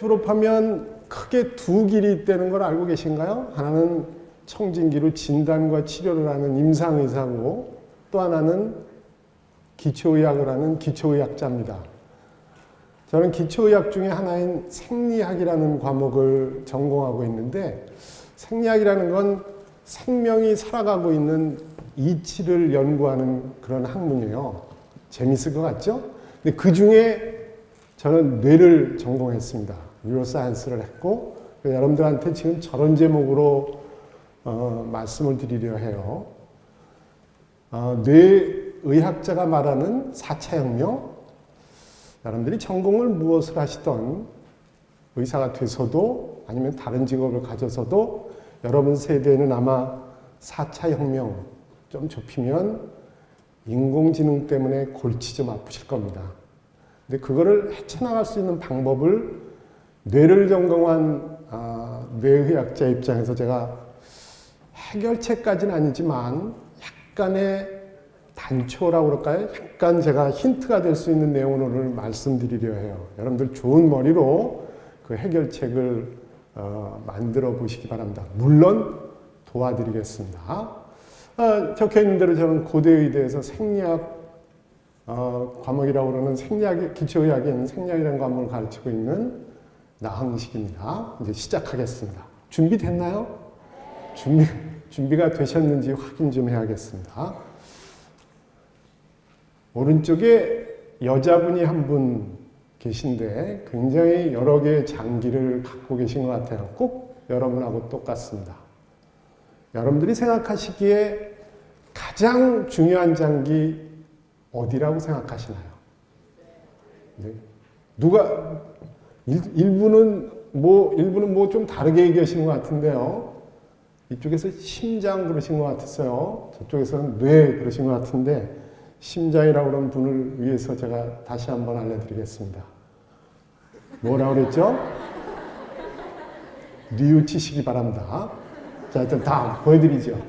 졸업하면 크게 두 길이 있다는 걸 알고 계신가요? 하나는 청진기로 진단과 치료를 하는 임상의사고 또 하나는 기초의학을 하는 기초의학자입니다. 저는 기초의학 중에 하나인 생리학이라는 과목을 전공하고 있는데 생리학이라는 건 생명이 살아가고 있는 이치를 연구하는 그런 학문이에요. 재밌을 것 같죠? 근데 그 중에 저는 뇌를 전공했습니다. 뉴로사이언스를 했고 여러분들한테 지금 저런 제목으로 말씀을 드리려 해요. 뇌의학자가 말하는 4차 혁명. 여러분들이 전공을 무엇을 하시던 의사가 돼서도 아니면 다른 직업을 가져서도 여러분 세대에는 아마 4차 혁명 좀 좁히면 인공지능 때문에 골치 좀 아프실 겁니다. 근데 그거를 헤쳐나갈 수 있는 방법을 뇌를 전공한 뇌의학자 입장에서 제가 해결책까지는 아니지만 약간의 단초라고 그럴까요? 약간 제가 힌트가 될 수 있는 내용을 오늘 말씀드리려 해요. 여러분들 좋은 머리로 그 해결책을 만들어 보시기 바랍니다. 물론 도와드리겠습니다. 적혀 있는 대로 저는 고대의대에서 생리학 과목이라고 그러는 생리학, 기초의학에 있는 생리학이라는 과목을 가르치고 있는 나항식입니다. 이제 시작하겠습니다. 준비됐나요? 준비가 되셨는지 확인 좀 해야겠습니다. 오른쪽에 여자분이 한 분 계신데 굉장히 여러 개의 장기를 갖고 계신 것 같아요. 꼭 여러분하고 똑같습니다. 여러분들이 생각하시기에 가장 중요한 장기 어디라고 생각하시나요? 네. 일부는 뭐 좀 다르게 얘기하시는 것 같은데요. 이쪽에서 심장 그러신 것 같았어요. 저쪽에서는 뇌 그러신 것 같은데 심장이라고 그런 분을 위해서 제가 다시 한번 알려드리겠습니다. 뭐라고 그랬죠? 뉘우치시기 바랍니다. 자, 일단 다음 보여드리죠.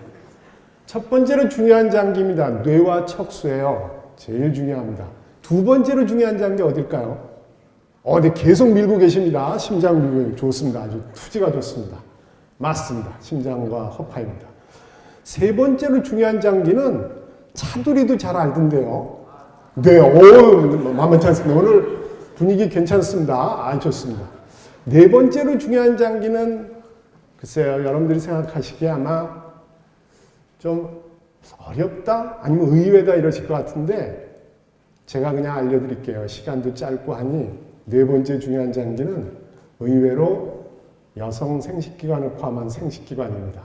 첫 번째로 중요한 장기입니다. 뇌와 척수예요. 제일 중요합니다. 두 번째로 중요한 장기 어딜까요? 네, 계속 밀고 계십니다. 심장 밀고 좋습니다. 아주 투지가 좋습니다. 맞습니다. 심장과 허파입니다. 세 번째로 중요한 장기는 차두리도 잘 알던데요. 네, 만만치 않습니다. 오늘 분위기 괜찮습니다. 좋습니다. 네 번째로 중요한 장기는 글쎄요, 여러분들이 생각하시기에 아마 좀 어렵다? 아니면 의외다 이러실 것 같은데 제가 그냥 알려드릴게요. 시간도 짧고 하니 네 번째 중요한 장기는 의외로 여성 생식기관을 포함한 생식기관입니다.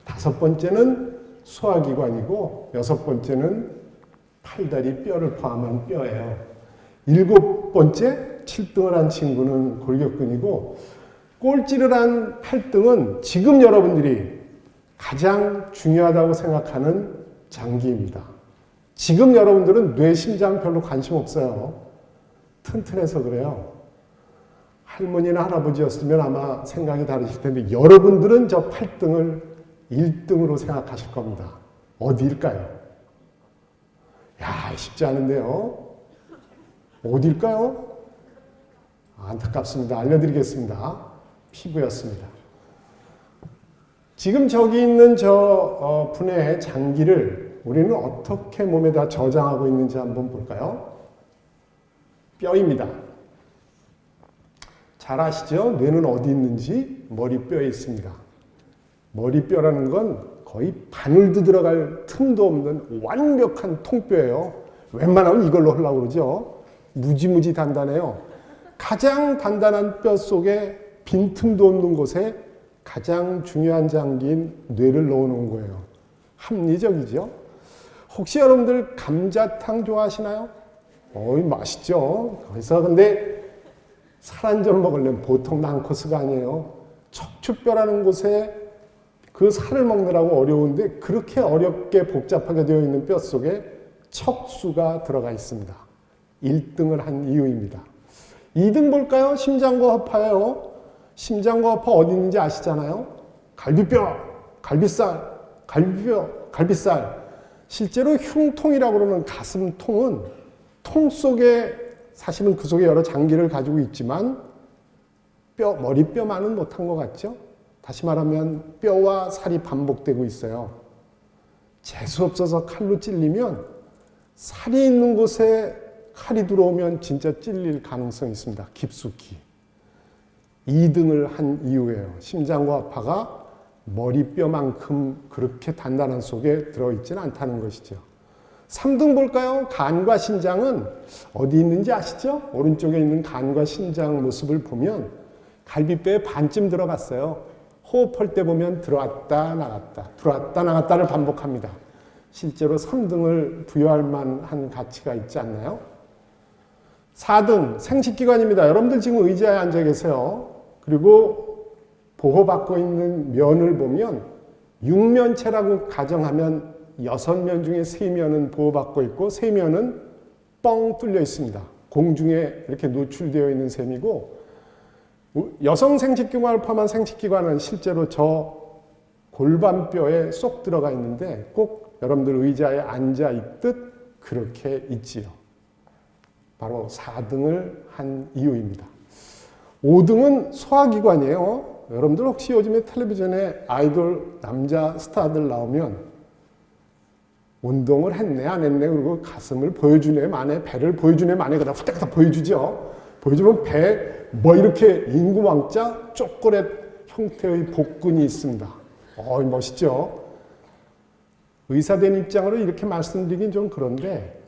다섯 번째는 소화기관이고 여섯 번째는 팔다리 뼈를 포함한 뼈예요. 일곱 번째 7등을 한 친구는 골격근이고 꼴찌를 한 8등은 지금 여러분들이 가장 중요하다고 생각하는 장기입니다. 지금 여러분들은 뇌, 심장 별로 관심 없어요. 튼튼해서 그래요. 할머니나 할아버지였으면 아마 생각이 다르실 텐데 여러분들은 저 8등을 1등으로 생각하실 겁니다. 어디일까요? 쉽지 않은데요. 어디일까요? 안타깝습니다. 알려드리겠습니다. 피부였습니다. 지금 저기 있는 저 분의 장기를 우리는 어떻게 몸에다 저장하고 있는지 한번 볼까요? 뼈입니다. 잘 아시죠? 뇌는 어디 있는지 머리뼈에 있습니다. 머리뼈라는 건 거의 바늘도 들어갈 틈도 없는 완벽한 통뼈예요. 웬만하면 이걸로 하려고 그러죠. 무지무지 단단해요. 가장 단단한 뼈 속에 빈틈도 없는 곳에 가장 중요한 장기인 뇌를 넣어놓은 거예요. 합리적이죠? 혹시 여러분들 감자탕 좋아하시나요? 맛있죠? 그래서 근데 살 한 점 먹으려면 보통 난코스가 아니에요. 척추뼈라는 곳에 그 살을 먹느라고 어려운데 그렇게 어렵게 복잡하게 되어 있는 뼈 속에 척수가 들어가 있습니다. 1등을 한 이유입니다. 2등 볼까요? 심장과 허파예요. 심장과 허파 어디 있는지 아시잖아요. 갈비뼈, 갈비살, 갈비뼈, 갈비살. 실제로 흉통이라고 그러는 가슴통은 통 속에 사실은 그 속에 여러 장기를 가지고 있지만 머리뼈만은 못한 것 같죠? 다시 말하면 뼈와 살이 반복되고 있어요. 재수 없어서 칼로 찔리면 살이 있는 곳에 칼이 들어오면 진짜 찔릴 가능성이 있습니다. 깊숙이. 2등을 한 이유예요. 심장과파가 머리뼈만큼 그렇게 단단한 속에 들어있지는 않다는 것이죠. 3등 볼까요? 간과 신장은 어디 있는지 아시죠? 오른쪽에 있는 간과 신장 모습을 보면 갈비뼈에 반쯤 들어갔어요. 호흡할 때 보면 들어왔다 나갔다 들어왔다 나갔다를 반복합니다. 실제로 3등을 부여할 만한 가치가 있지 않나요? 4등 생식기관입니다. 여러분들 지금 의자에 앉아 계세요. 그리고 보호받고 있는 면을 보면 6면체라고 가정하면 6면 중에 3면은 보호받고 있고 3면은 뻥 뚫려 있습니다. 공중에 이렇게 노출되어 있는 셈이고, 여성 생殖기관을 포함한 생殖기관은 실제로 저 골반뼈에 쏙 들어가 있는데 꼭 여러분들 의자에 앉아 있듯 그렇게 있지요. 바로 4등을 한 이유입니다. 5등은 소화기관이에요. 여러분들 혹시 요즘에 텔레비전에 아이돌 남자 스타들 나오면 운동을 했네 안 했네 그리고 가슴을 보여주네 마네 배를 보여주네 마네 그러다 후딱 보여주죠. 보여주면 배 뭐 이렇게 인구왕자 초콜릿 형태의 복근이 있습니다. 멋있죠. 의사된 입장으로 이렇게 말씀드리긴 좀 그런데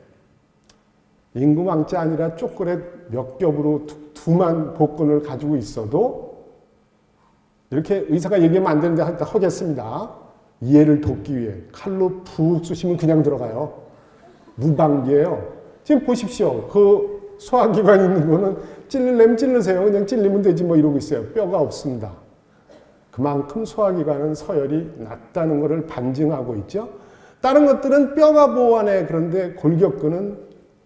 인구왕자 아니라 초콜릿 몇 겹으로 두만 복근을 가지고 있어도 이렇게 의사가 얘기하면 안 되는데 하겠습니다. 이해를 돕기 위해 칼로 푹 쑤시면 그냥 들어가요. 무방비예요. 지금 보십시오. 그 소화기관 있는 거는 찔르려면 찔르세요. 그냥 찔리면 되지 뭐 이러고 있어요. 뼈가 없습니다. 그만큼 소화기관은 서열이 낮다는 것을 반증하고 있죠. 다른 것들은 뼈가 보호하네. 그런데 골격근은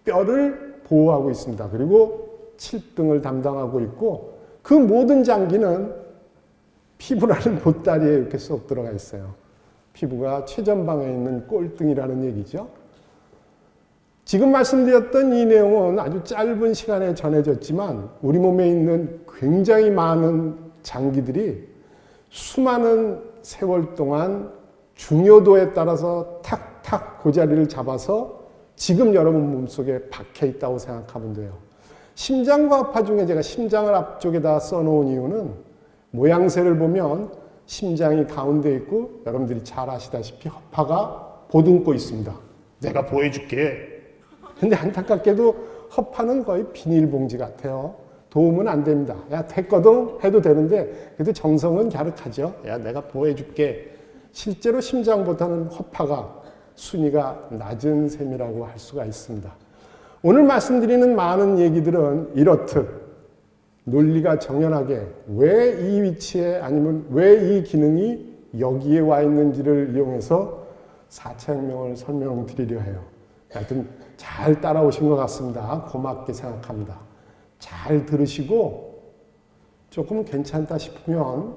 뼈를 보호하고 있습니다. 그리고 7등을 담당하고 있고 그 모든 장기는 피부라는 보따리에 이렇게 쏙 들어가 있어요. 피부가 최전방에 있는 꼴등이라는 얘기죠. 지금 말씀드렸던 이 내용은 아주 짧은 시간에 전해졌지만 우리 몸에 있는 굉장히 많은 장기들이 수많은 세월 동안 중요도에 따라서 탁탁 그 자리를 잡아서 지금 여러분 몸속에 박혀 있다고 생각하면 돼요. 심장과 허파 중에 제가 심장을 앞쪽에다 써놓은 이유는 모양새를 보면 심장이 가운데 있고 여러분들이 잘 아시다시피 허파가 보듬고 있습니다. 내가 보여줄게. 근데 안타깝게도 허파는 거의 비닐봉지 같아요. 도움은 안 됩니다. 야, 됐거든 해도 되는데 그래도 정성은 갸륵하죠. 야, 내가 보여줄게. 실제로 심장보다는 허파가 순위가 낮은 셈이라고 할 수가 있습니다. 오늘 말씀드리는 많은 얘기들은 이렇듯 논리가 정연하게 왜 이 위치에 아니면 왜 이 기능이 여기에 와 있는지를 이용해서 4차 혁명을 설명드리려 해요. 하여튼 잘 따라오신 것 같습니다. 고맙게 생각합니다. 잘 들으시고 조금 괜찮다 싶으면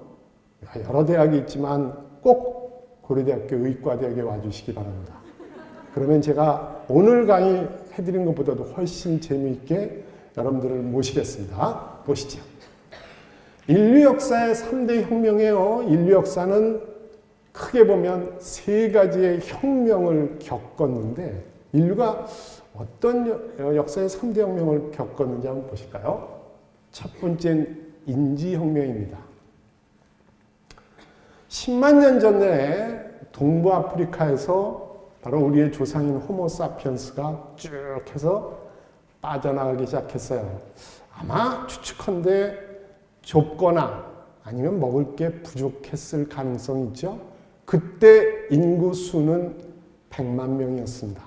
여러 대학이 있지만 꼭 고려대학교 의과대학에 와주시기 바랍니다. 그러면 제가 오늘 강의 해드린 것보다도 훨씬 재미있게 여러분들을 모시겠습니다. 보시죠. 인류 역사의 3대 혁명이에요. 인류 역사는 크게 보면 3가지의 혁명을 겪었는데 인류가 어떤 역사의 3대 혁명을 겪었는지 한번 보실까요? 첫 번째는 인지혁명입니다. 10만 년 전에 동부 아프리카에서 바로 우리의 조상인 호모사피엔스가 쭉 해서 빠져나가기 시작했어요. 아마 추측컨대 좁거나 아니면 먹을 게 부족했을 가능성이 있죠. 그때 인구 수는 100만 명이었습니다.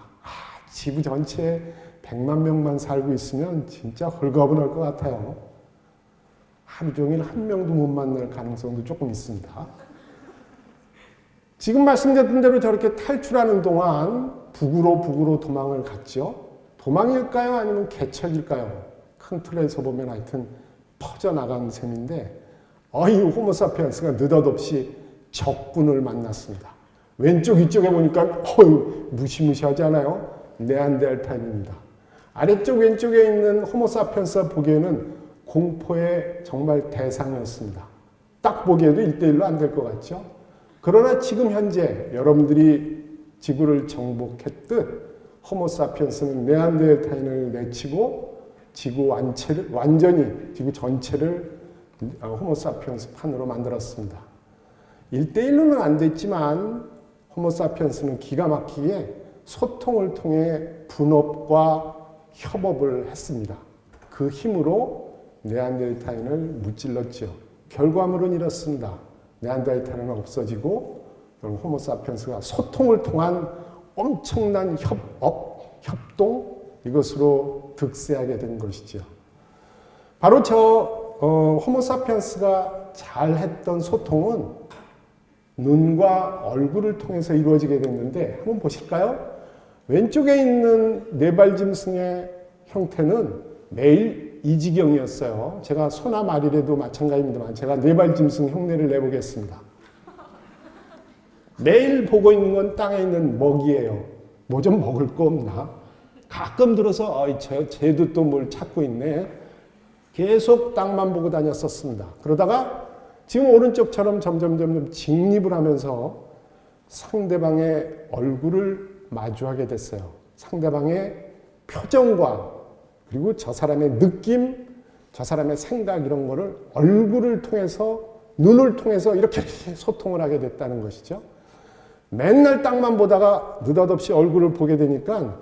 지구 전체에 100만 명만 살고 있으면 진짜 홀가분할 것 같아요. 하루 종일 한 명도 못 만날 가능성도 조금 있습니다. 지금 말씀드렸던 대로 저렇게 탈출하는 동안 북으로 도망을 갔죠. 도망일까요? 아니면 개척일까요? 큰 틀에서 보면 하여튼 퍼져나간 셈인데 이 호모사피엔스가 느닷없이 적군을 만났습니다. 왼쪽 이쪽에 보니까 무시무시하지 않아요? 네안데르탈인입니다. 아래쪽 왼쪽에 있는 호모사피엔스가 보기에는 공포의 정말 대상이었습니다. 딱 보기에도 1대1로 안 될 것 같죠? 그러나 지금 현재 여러분들이 지구를 정복했듯 호모사피엔스는 네안데르탈인을 내치고 완전히 지구 전체를 호모사피엔스 판으로 만들었습니다. 1대1로는 안 됐지만 호모사피엔스는 기가 막히게 소통을 통해 분업과 협업을 했습니다. 그 힘으로 네안데르탈인을 무찔렀죠. 결과물은 이렇습니다. 네안데르탈인은 없어지고 호모사피엔스가 소통을 통한 엄청난 협동 이것으로 득세하게 된 것이죠. 바로 호모사피엔스가 잘했던 소통은 눈과 얼굴을 통해서 이루어지게 됐는데 한번 보실까요? 왼쪽에 있는 네발짐승의 형태는 매일 이 지경이었어요. 제가 소나 말이라도 마찬가지입니다만 제가 네발짐승 흉내를 내보겠습니다. 매일 보고 있는 건 땅에 있는 먹이에요. 뭐 좀 먹을 거 없나? 가끔 들어서 쟤도 또 뭘 찾고 있네. 계속 땅만 보고 다녔었습니다. 그러다가 지금 오른쪽처럼 점점 직립을 하면서 상대방의 얼굴을 마주하게 됐어요. 상대방의 표정과 그리고 저 사람의 느낌, 저 사람의 생각 이런 거를 얼굴을 통해서 눈을 통해서 이렇게 소통을 하게 됐다는 것이죠. 맨날 땅만 보다가 느닷없이 얼굴을 보게 되니까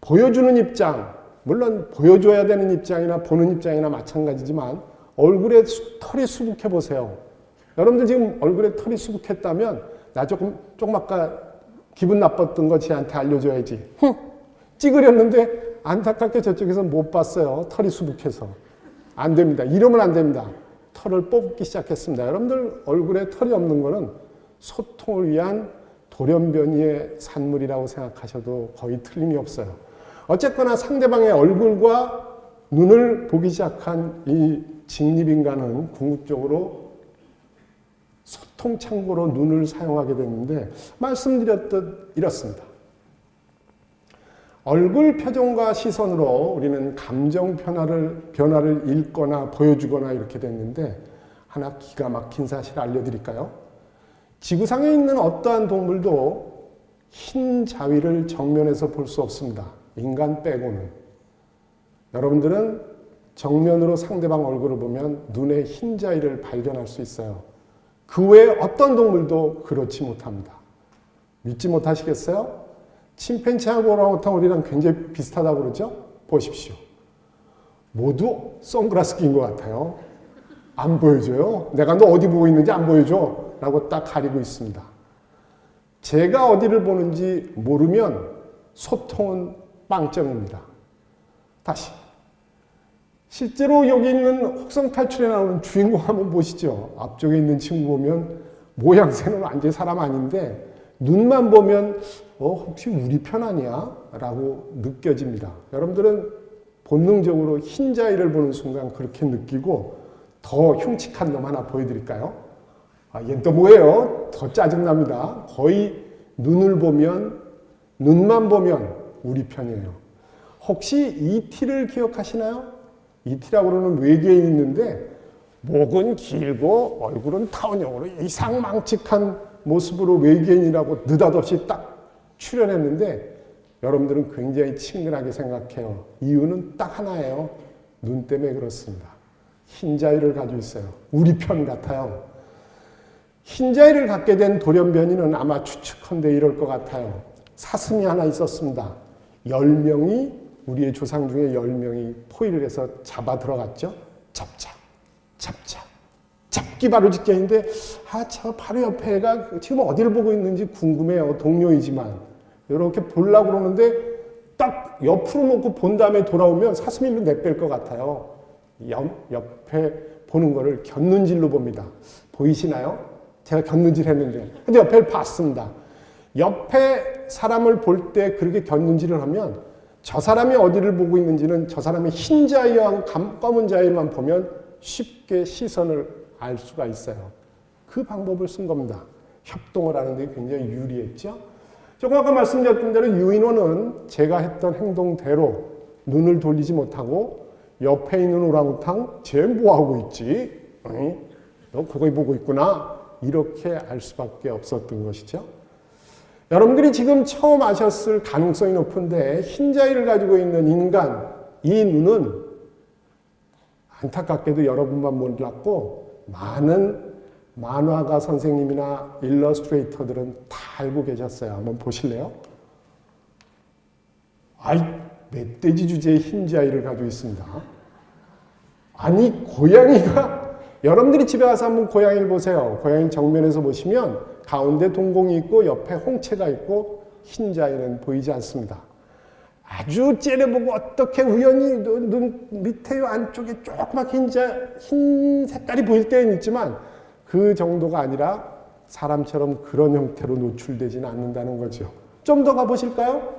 보여주는 입장, 물론 보여줘야 되는 입장이나 보는 입장이나 마찬가지지만 얼굴에 털이 수북해 보세요. 여러분들 지금 얼굴에 털이 수북했다면 나 좀 아까 기분 나빴던 거 쟤한테 알려줘야지. 찌그렸는데 안타깝게 저쪽에서 못 봤어요. 털이 수북해서. 안 됩니다. 이러면 안 됩니다. 털을 뽑기 시작했습니다. 여러분들 얼굴에 털이 없는 거는 소통을 위한 돌연변이의 산물이라고 생각하셔도 거의 틀림이 없어요. 어쨌거나 상대방의 얼굴과 눈을 보기 시작한 이 직립인간은 궁극적으로 소통 창구로 눈을 사용하게 됐는데 말씀드렸듯 이렇습니다. 얼굴 표정과 시선으로 우리는 감정 변화를 읽거나 보여주거나 이렇게 됐는데 하나 기가 막힌 사실을 알려드릴까요? 지구상에 있는 어떠한 동물도 흰 자위를 정면에서 볼 수 없습니다. 인간 빼고는. 여러분들은 정면으로 상대방 얼굴을 보면 눈에 흰 자위를 발견할 수 있어요. 그 외에 어떤 동물도 그렇지 못합니다. 믿지 못하시겠어요? 침팬지하고 오랑우탄 굉장히 비슷하다고 그러죠? 보십시오. 모두 선글라스 낀 것 같아요. 안 보여줘요. 내가 너 어디 보고 있는지 안 보여줘. 라고 딱 가리고 있습니다. 제가 어디를 보는지 모르면 소통은 빵점입니다. 다시. 실제로 여기 있는 혹성 탈출에 나오는 주인공 한번 보시죠. 앞쪽에 있는 친구 보면 모양새는 완전 사람 아닌데 눈만 보면 혹시 우리 편 아니야? 라고 느껴집니다. 여러분들은 본능적으로 흰자위를 보는 순간 그렇게 느끼고 더 흉측한 놈 하나 보여드릴까요? 얘는 또 뭐예요? 더 짜증납니다. 거의 눈만 보면 우리 편이에요. 혹시 E.T.를 기억하시나요? E.T.라고 그러는 외계인이 있는데 목은 길고 얼굴은 타원형으로 이상망측한 모습으로 외계인이라고 느닷없이 딱 출연했는데 여러분들은 굉장히 친근하게 생각해요. 이유는 딱 하나예요. 눈 때문에 그렇습니다. 흰자위를 가지고 있어요. 우리 편 같아요. 흰자위를 갖게 된 돌연변이는 아마 추측컨대 이럴 것 같아요. 사슴이 하나 있었습니다. 10명이 우리의 조상 중에 10명이 포위를 해서 잡아 들어갔죠. 잡기 바로 직전인데 저 바로 옆에 애가 지금 어디를 보고 있는지 궁금해요. 동료이지만 이렇게 보려고 그러는데 딱 옆으로 놓고 본 다음에 돌아오면 사슴이 일로 내뺄 것 같아요. 옆에 보는 거를 곁눈질로 봅니다. 보이시나요? 제가 곁눈질 했는데 근데 옆에 봤습니다. 옆에 사람을 볼 때 그렇게 곁눈질을 하면 저 사람이 어디를 보고 있는지는 저 사람의 흰 자위와 검은 자위만 보면 쉽게 시선을 알 수가 있어요. 그 방법을 쓴 겁니다. 협동을 하는 데 굉장히 유리했죠. 조금 아까 말씀드렸던 대로 유인원은 제가 했던 행동대로 눈을 돌리지 못하고 옆에 있는 오랑우탕 쟤 뭐하고 있지? 어이? 너 그거 보고 있구나. 이렇게 알 수밖에 없었던 것이죠. 여러분들이 지금 처음 아셨을 가능성이 높은데 흰자위를 가지고 있는 인간, 이 눈은 안타깝게도 여러분만 몰랐고 많은 만화가 선생님이나 일러스트레이터들은 다 알고 계셨어요. 한번 보실래요? 아이, 멧돼지 주제의 흰자위를 가지고 있습니다. 아니, 고양이가, 여러분들이 집에 가서 한번 고양이를 보세요. 고양이 정면에서 보시면 가운데 동공이 있고 옆에 홍채가 있고 흰자위는 보이지 않습니다. 아주 째려보고 어떻게 우연히 눈 밑에 안쪽에 조그맣게 흰 색깔이 보일 때는 있지만 그 정도가 아니라 사람처럼 그런 형태로 노출되지는 않는다는 거죠. 좀 더 가보실까요?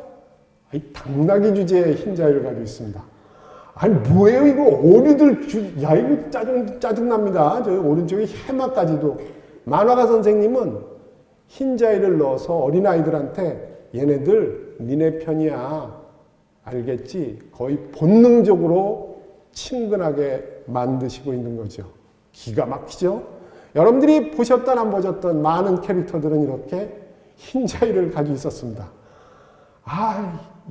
당나귀 주제의 흰자위를 가지고 있습니다. 아니 뭐예요 이거 오류들 야 이거 짜증납니다. 저 오른쪽에 해마까지도. 만화가 선생님은 흰자위를 넣어서 어린아이들한테 얘네들 니네 편이야 알겠지? 거의 본능적으로 친근하게 만드시고 있는 거죠. 기가 막히죠? 여러분들이 보셨던 안 보셨던 많은 캐릭터들은 이렇게 흰자위를 가지고 있었습니다.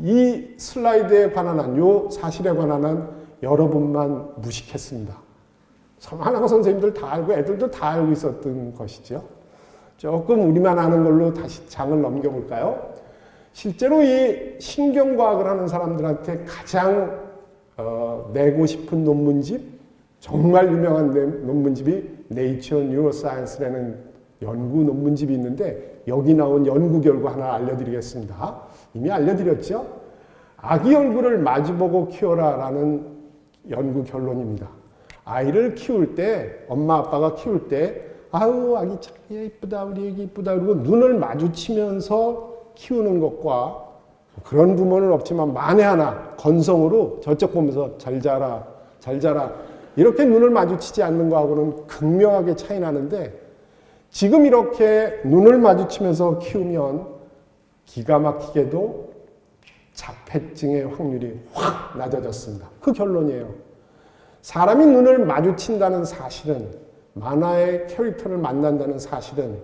이 슬라이드에 관한 한, 요 사실에 관한 한 여러분만 무식했습니다. 만화가 선생님들 다 알고 애들도 다 알고 있었던 것이죠. 조금 우리만 아는 걸로 다시 장을 넘겨볼까요? 실제로 이 신경과학을 하는 사람들한테 가장 내고 싶은 논문집, 정말 유명한 논문집이 Nature Neuroscience라는 연구 논문집이 있는데 여기 나온 연구 결과 하나 알려드리겠습니다. 이미 알려드렸죠? 아기 얼굴을 마주보고 키워라라는 연구 결론입니다. 아이를 키울 때, 엄마 아빠가 키울 때 아우 아기 참 예쁘다 우리 애기 이쁘다 그러고 눈을 마주치면서 키우는 것과 그런 부모는 없지만 만에 하나 건성으로 저쪽 보면서 잘 자라 잘 자라 이렇게 눈을 마주치지 않는 거하고는 극명하게 차이 나는데 지금 이렇게 눈을 마주치면서 키우면 기가 막히게도 자폐증의 확률이 확 낮아졌습니다. 그 결론이에요. 사람이 눈을 마주친다는 사실은 만화의 캐릭터를 만난다는 사실은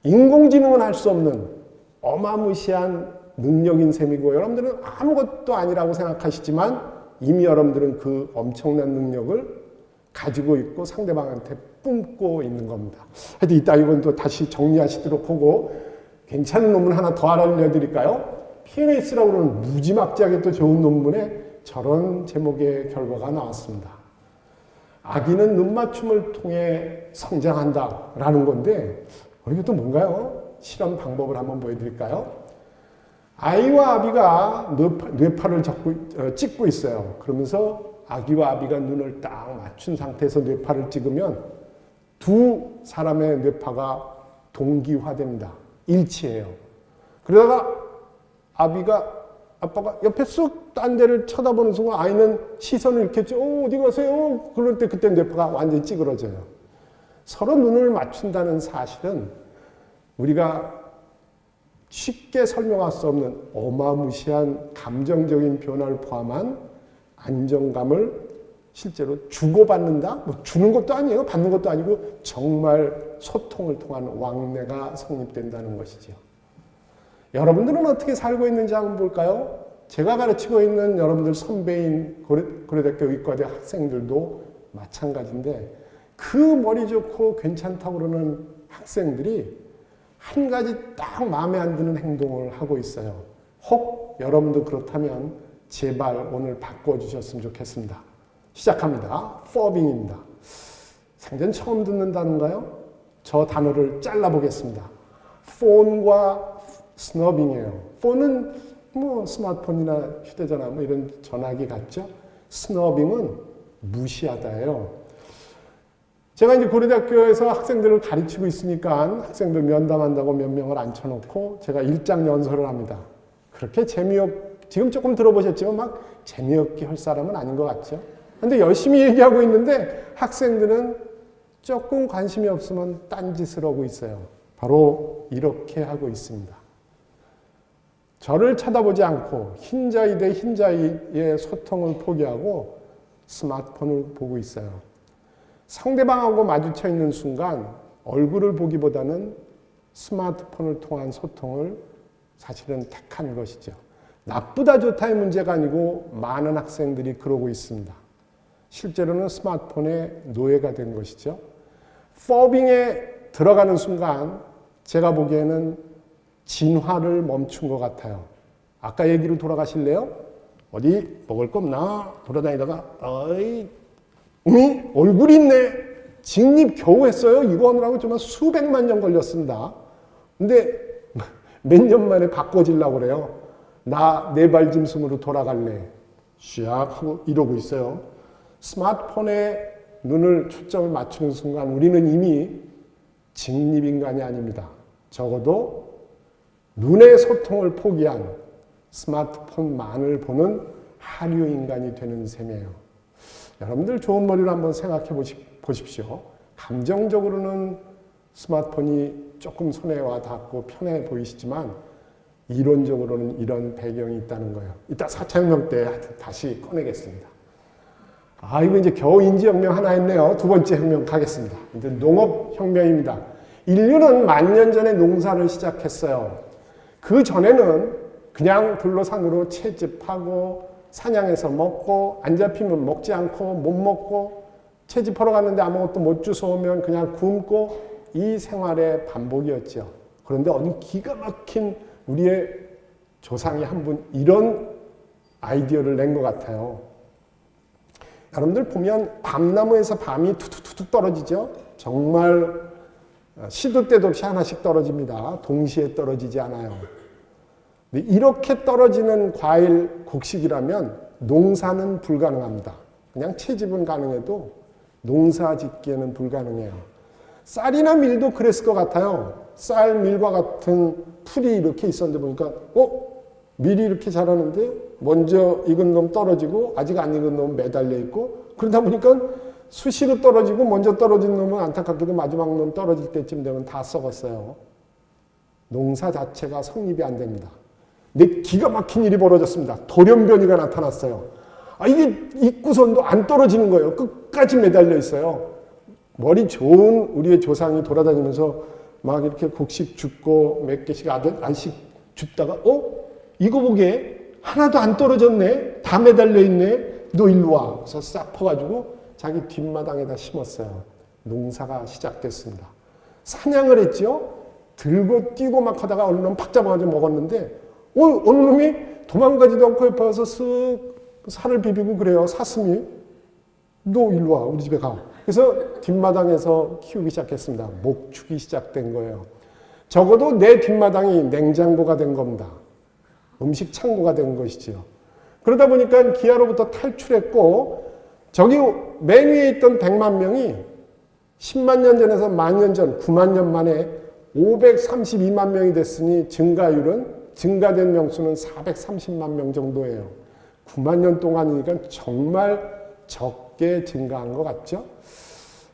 인공지능은 할 수 없는 어마무시한 능력인 셈이고 여러분들은 아무것도 아니라고 생각하시지만 이미 여러분들은 그 엄청난 능력을 가지고 있고 상대방한테 뿜고 있는 겁니다. 하여튼 이따 이건 또 다시 정리하시도록 하고 괜찮은 논문 하나 더 알려드릴까요? PNAS라고 그러는 무지막지하게 또 좋은 논문에 저런 제목의 결과가 나왔습니다. 아기는 눈맞춤을 통해 성장한다라는 건데 이것도 뭔가요? 실험 방법을 한번 보여드릴까요? 아이와 아비가 뇌파를 찍고 있어요. 그러면서 아기와 아비가 눈을 딱 맞춘 상태에서 뇌파를 찍으면 두 사람의 뇌파가 동기화됩니다. 일치해요. 그러다가 아빠가 옆에 쑥 딴 데를 쳐다보는 순간 아이는 시선을 이렇게 어디 가세요? 그럴 때 그때 뇌파가 완전히 찌그러져요. 서로 눈을 맞춘다는 사실은 우리가 쉽게 설명할 수 없는 어마무시한 감정적인 변화를 포함한 안정감을 실제로 주고받는다? 뭐 주는 것도 아니에요. 받는 것도 아니고 정말 소통을 통한 왕래가 성립된다는 것이죠. 여러분들은 어떻게 살고 있는지 한번 볼까요? 제가 가르치고 있는 여러분들 선배인 고려대학교 의과대 학생들도 마찬가지인데 그 머리 좋고 괜찮다고 그러는 학생들이 한 가지 딱 마음에 안 드는 행동을 하고 있어요. 혹 여러분도 그렇다면 제발 오늘 바꿔주셨으면 좋겠습니다. 시작합니다. 퍼빙입니다. 생전 처음 듣는 단어인가요? 저 단어를 잘라보겠습니다. 폰과 스너빙이에요. 폰은 뭐 스마트폰이나 휴대전화 뭐 이런 전화기 같죠? 스너빙은 무시하다예요. 제가 이제 고려대학교에서 학생들을 가르치고 있으니까 학생들 면담한다고 몇 명을 앉혀놓고 제가 일장 연설을 합니다. 그렇게 지금 조금 들어보셨지만 막 재미없게 할 사람은 아닌 것 같죠? 근데 열심히 얘기하고 있는데 학생들은 조금 관심이 없으면 딴짓을 하고 있어요. 바로 이렇게 하고 있습니다. 저를 쳐다보지 않고 흰자위 대 흰자위의 소통을 포기하고 스마트폰을 보고 있어요. 상대방하고 마주쳐 있는 순간 얼굴을 보기보다는 스마트폰을 통한 소통을 사실은 택한 것이죠. 나쁘다 좋다의 문제가 아니고 많은 학생들이 그러고 있습니다. 실제로는 스마트폰의 노예가 된 것이죠. 퍼빙에 들어가는 순간 제가 보기에는 진화를 멈춘 것 같아요. 아까 얘기로 돌아가실래요? 어디 먹을 거 없나? 돌아다니다가 어이 얼굴이 있네. 직립 겨우 했어요. 이거 하느라고 정말 수백만 년 걸렸습니다. 근데 몇 년 만에 바꿔지려고 그래요. 나 내 발 짐승으로 돌아갈래. 샥 하고 이러고 있어요. 스마트폰에 눈을 초점을 맞추는 순간 우리는 이미 직립인간이 아닙니다. 적어도 눈의 소통을 포기한 스마트폰만을 보는 하류인간이 되는 셈이에요. 여러분들 좋은 머리로 한번 생각해 보십시오. 감정적으로는 스마트폰이 조금 손에 와 닿고 편해 보이시지만 이론적으로는 이런 배경이 있다는 거예요. 이따 4차 혁명 때 다시 꺼내겠습니다. 이거 이제 겨우 인지혁명 하나 했네요. 두 번째 혁명 가겠습니다. 이제 농업혁명입니다. 인류는 10,000년 전에 농사를 시작했어요. 그 전에는 그냥 들로산으로 채집하고 사냥해서 먹고 안 잡히면 먹지 않고 못 먹고 채집하러 갔는데 아무것도 못 주워오면 그냥 굶고 이 생활의 반복이었죠. 그런데 어느 기가 막힌 우리의 조상이 한 분 이런 아이디어를 낸 것 같아요. 여러분들 보면 밤나무에서 밤이 툭툭툭 떨어지죠. 정말 시도 때도 없이 하나씩 떨어집니다. 동시에 떨어지지 않아요. 근데 이렇게 떨어지는 과일 곡식이라면 농사는 불가능합니다. 그냥 채집은 가능해도 농사 짓기에는 불가능해요. 쌀이나 밀도 그랬을 것 같아요. 쌀, 밀과 같은 풀이 이렇게 있었는데 보니까 밀이 이렇게 자라는데 먼저 익은 놈 떨어지고 아직 안 익은 놈 매달려 있고 그러다 보니까 수시로 떨어지고 먼저 떨어진 놈은 안타깝게도 마지막 놈 떨어질 때쯤 되면 다 썩었어요. 농사 자체가 성립이 안 됩니다. 근데 기가 막힌 일이 벌어졌습니다. 돌연변이가 나타났어요. 이게 입구선도 안 떨어지는 거예요. 끝까지 매달려 있어요. 머리 좋은 우리의 조상이 돌아다니면서 막 이렇게 곡식 줍고 몇 개씩 안씩 줍다가 이거 보게 하나도 안 떨어졌네. 다 매달려 있네. 너 일로 와. 그래서 싹 퍼가지고 자기 뒷마당에다 심었어요. 농사가 시작됐습니다. 사냥을 했죠. 들고 뛰고 막 하다가 어느 놈 팍 잡아가지고 먹었는데 어느 놈이 도망가지도 않고 옆에 와서 쓱 살을 비비고 그래요. 사슴이. 너 일로 와. 우리 집에 가. 그래서 뒷마당에서 키우기 시작했습니다. 목축이 시작된 거예요. 적어도 내 뒷마당이 냉장고가 된 겁니다. 음식 창고가 된 것이지요. 그러다 보니까 기아로부터 탈출했고 저기 맨 위에 있던 100만 명이 10만 년 전에서 10,000년 전 9만 년 만에 532만 명이 됐으니 증가된 명수는 430만 명 정도예요. 9만 년 동안이니까 정말 적게 증가한 것 같죠?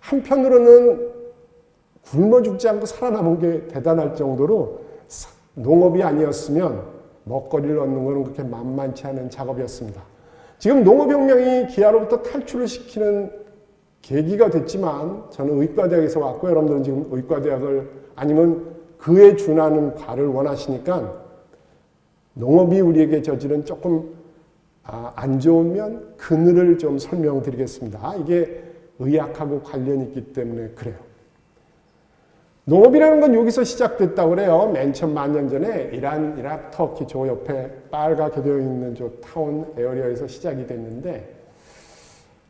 한편으로는 굶어 죽지 않고 살아남은 게 대단할 정도로 농업이 아니었으면 먹거리를 얻는 것은 그렇게 만만치 않은 작업이었습니다. 지금 농업혁명이 기아로부터 탈출을 시키는 계기가 됐지만 저는 의과대학에서 왔고 여러분들은 지금 의과대학을 아니면 그에 준하는 과를 원하시니까 농업이 우리에게 저지른 조금 안 좋은 면 그늘을 좀 설명드리겠습니다. 이게 의학하고 관련이 있기 때문에 그래요. 농업이라는 건 여기서 시작됐다고 그래요. 맨 처음 10,000년 전에 이란, 이라크, 터키 저 옆에 빨갛게 되어 있는 저 타운 에어리어에서 시작이 됐는데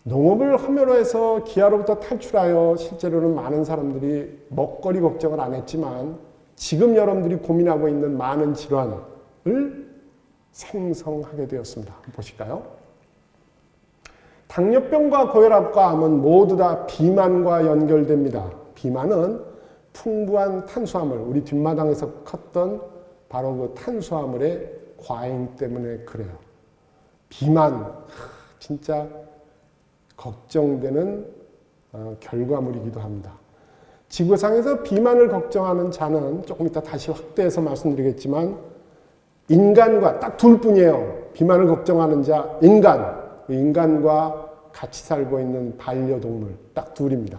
농업을 함으로 해서 기아로부터 탈출하여 실제로는 많은 사람들이 먹거리 걱정을 안 했지만 지금 여러분들이 고민하고 있는 많은 질환을 생성하게 되었습니다. 한번 보실까요? 당뇨병과 고혈압과 암은 모두 다 비만과 연결됩니다. 비만은 풍부한 탄수화물, 우리 뒷마당에서 컸던 바로 그 탄수화물의 과잉 때문에 그래요. 비만, 진짜 걱정되는 결과물이기도 합니다. 지구상에서 비만을 걱정하는 자는 조금 이따 다시 확대해서 말씀드리겠지만 인간과 딱 둘뿐이에요. 비만을 걱정하는 자, 인간과 같이 살고 있는 반려동물 딱 둘입니다.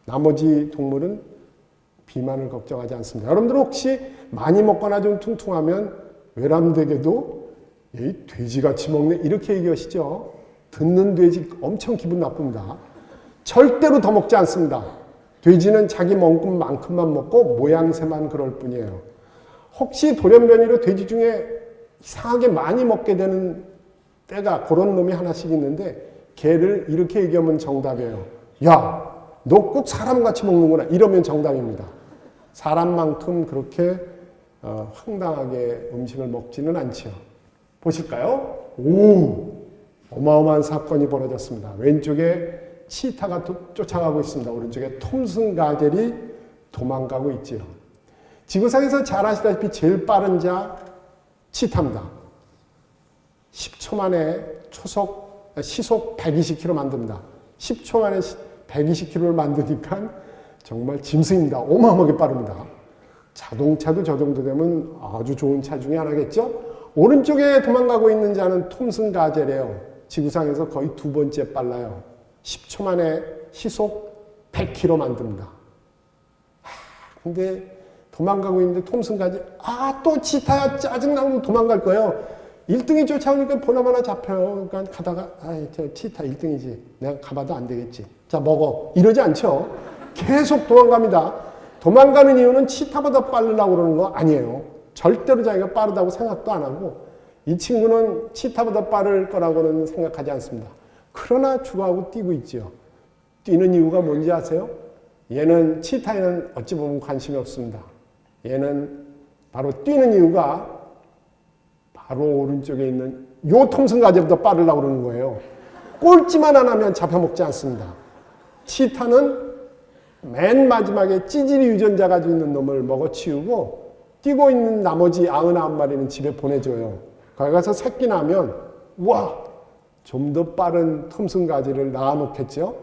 나머지 동물은 비만을 걱정하지 않습니다. 여러분들 혹시 많이 먹거나 좀 퉁퉁하면 외람되게도 이 돼지같이 먹네 이렇게 얘기하시죠. 듣는 돼지 엄청 기분 나쁩니다. 절대로 더 먹지 않습니다. 돼지는 자기 먹은 만큼만 먹고 모양새만 그럴 뿐이에요. 혹시 돌연변이로 돼지 중에 이상하게 많이 먹게 되는 때가 그런 놈이 하나씩 있는데 걔를 이렇게 얘기하면 정답이에요. 야, 너 꼭 사람같이 먹는구나. 이러면 정답입니다. 사람만큼 그렇게 황당하게 음식을 먹지는 않죠. 보실까요? 오, 어마어마한 사건이 벌어졌습니다. 왼쪽에 치타가 쫓아가고 있습니다. 오른쪽에 톰슨 가젤이 도망가고 있지요. 지구상에서 잘 아시다시피 제일 빠른 자 치타입니다. 10초 만에 시속 120km 만듭니다. 10초 만에 120km를 만드니까 정말 짐승입니다. 어마어마하게 빠릅니다. 자동차도 저 정도 되면 아주 좋은 차 중에 하나겠죠? 오른쪽에 도망가고 있는 자는 톰슨 가젤이에요. 지구상에서 거의 두 번째 빨라요. 10초 만에 시속 100km 만듭니다. 근데 도망가고 있는데 톰슨 가젤, 또 치타야 짜증나고 도망갈 거예요. 1등이 쫓아오니까 보나마나 잡혀요. 그러니까 가다가, 저 치타 1등이지. 내가 가봐도 안 되겠지. 자, 먹어. 이러지 않죠. 계속 도망갑니다. 도망가는 이유는 치타보다 빠르려고 그러는 거 아니에요. 절대로 자기가 빠르다고 생각도 안 하고 이 친구는 치타보다 빠를 거라고는 생각하지 않습니다. 그러나 주고하고 뛰고 있죠. 뛰는 이유가 뭔지 아세요? 얘는 치타에는 어찌 보면 관심이 없습니다. 얘는 바로 뛰는 이유가 바로 오른쪽에 있는 요 톰슨 가젤보다 빠르려고 그러는 거예요. 꼴찌만 안 하면 잡혀먹지 않습니다. 치타는 맨 마지막에 찌질이 유전자 가지고 있는 놈을 먹어치우고 뛰고 있는 나머지 99마리는 집에 보내줘요. 거기 가서 새끼 나면 와, 좀 더 빠른 톰슨 가젤을 낳아놓겠죠.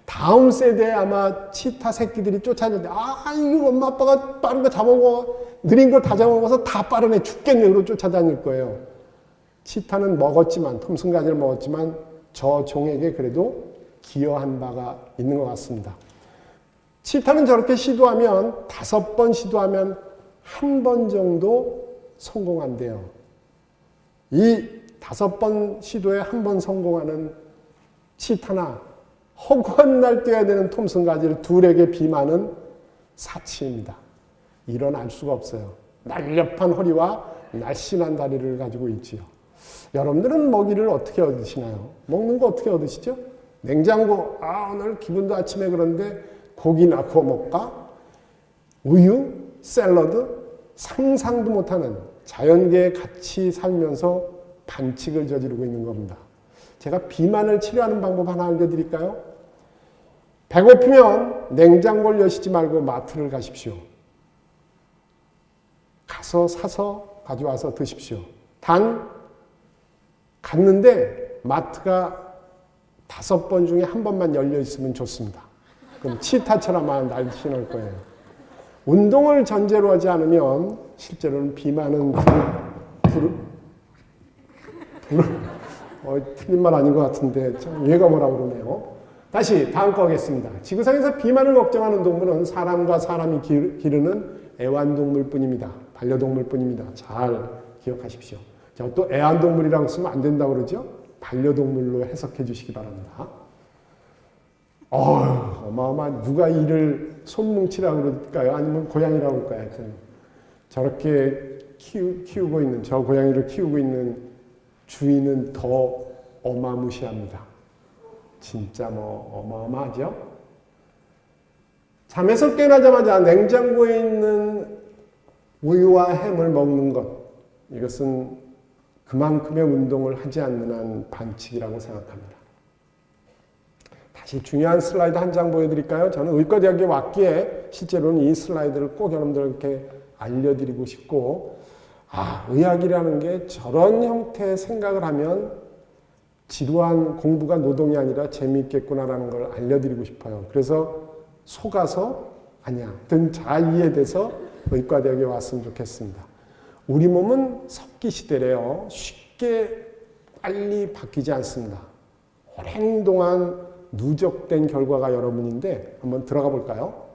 다음 세대에 아마 치타 새끼들이 쫓아내는데 이거 엄마 아빠가 빠른 거 잡아먹어 느린 거 다 잡아먹어서 다 빠른 애 죽겠네 그러고 쫓아다닐 거예요. 치타는 먹었지만 톰슨 가젤을 먹었지만 저 종에게 그래도 기여한 바가 있는 것 같습니다. 치타는 저렇게 시도하면 5번 시도하면 한 번 정도 성공한대요. 이 5번 시도에 한 번 성공하는 치타나 허구한 날 뛰어야 되는 톰슨 가젤 둘에게 비만은 사치입니다. 일어날 수가 없어요. 날렵한 허리와 날씬한 다리를 가지고 있지요. 여러분들은 먹이를 어떻게 얻으시나요? 먹는 거 어떻게 얻으시죠? 냉장고, 오늘 기분도 아침에 그런데 고기나 구워 먹까? 우유, 샐러드, 상상도 못하는 자연계에 같이 살면서 반칙을 저지르고 있는 겁니다. 제가 비만을 치료하는 방법 하나 알려드릴까요? 배고프면 냉장고를 여시지 말고 마트를 가십시오. 가서 사서 가져와서 드십시오. 단 갔는데 마트가 5번 중에 한 번만 열려 있으면 좋습니다. 그럼 치타처럼 날씬할 거예요. 운동을 전제로 하지 않으면 실제로는 비만은 틀린 말 아닌 것 같은데 얘가 뭐라고 그러네요. 다시 다음 거 하겠습니다. 지구상에서 비만을 걱정하는 동물은 사람과 사람이 기르는 애완동물뿐입니다. 반려동물뿐입니다. 잘 기억하십시오. 또 애완동물이라고 쓰면 안 된다고 그러죠? 반려동물로 해석해 주시기 바랍니다. 어마어마한 누가 이를 손뭉치라고 그럴까요? 아니면 고양이라고 할까요? 하여튼 저렇게 키우고 있는 저 고양이를 키우고 있는 주인은 더 어마무시합니다. 진짜 어마어마하죠? 잠에서 깨어나자마자 냉장고에 있는 우유와 햄을 먹는 것, 이것은 그만큼의 운동을 하지 않는 한 반칙이라고 생각합니다. 다시 중요한 슬라이드 한 장 보여드릴까요? 저는 의과대학에 왔기에 실제로는 이 슬라이드를 꼭 여러분들께 알려드리고 싶고, 의학이라는 게 저런 형태의 생각을 하면 지루한 공부가 노동이 아니라 재미있겠구나라는 걸 알려드리고 싶어요. 그래서 속아서 등 잘 이해돼서 의과대학에 왔으면 좋겠습니다. 우리 몸은 석기 시대래요. 쉽게 빨리 바뀌지 않습니다. 오랜 동안 누적된 결과가 여러분인데 한번 들어가 볼까요?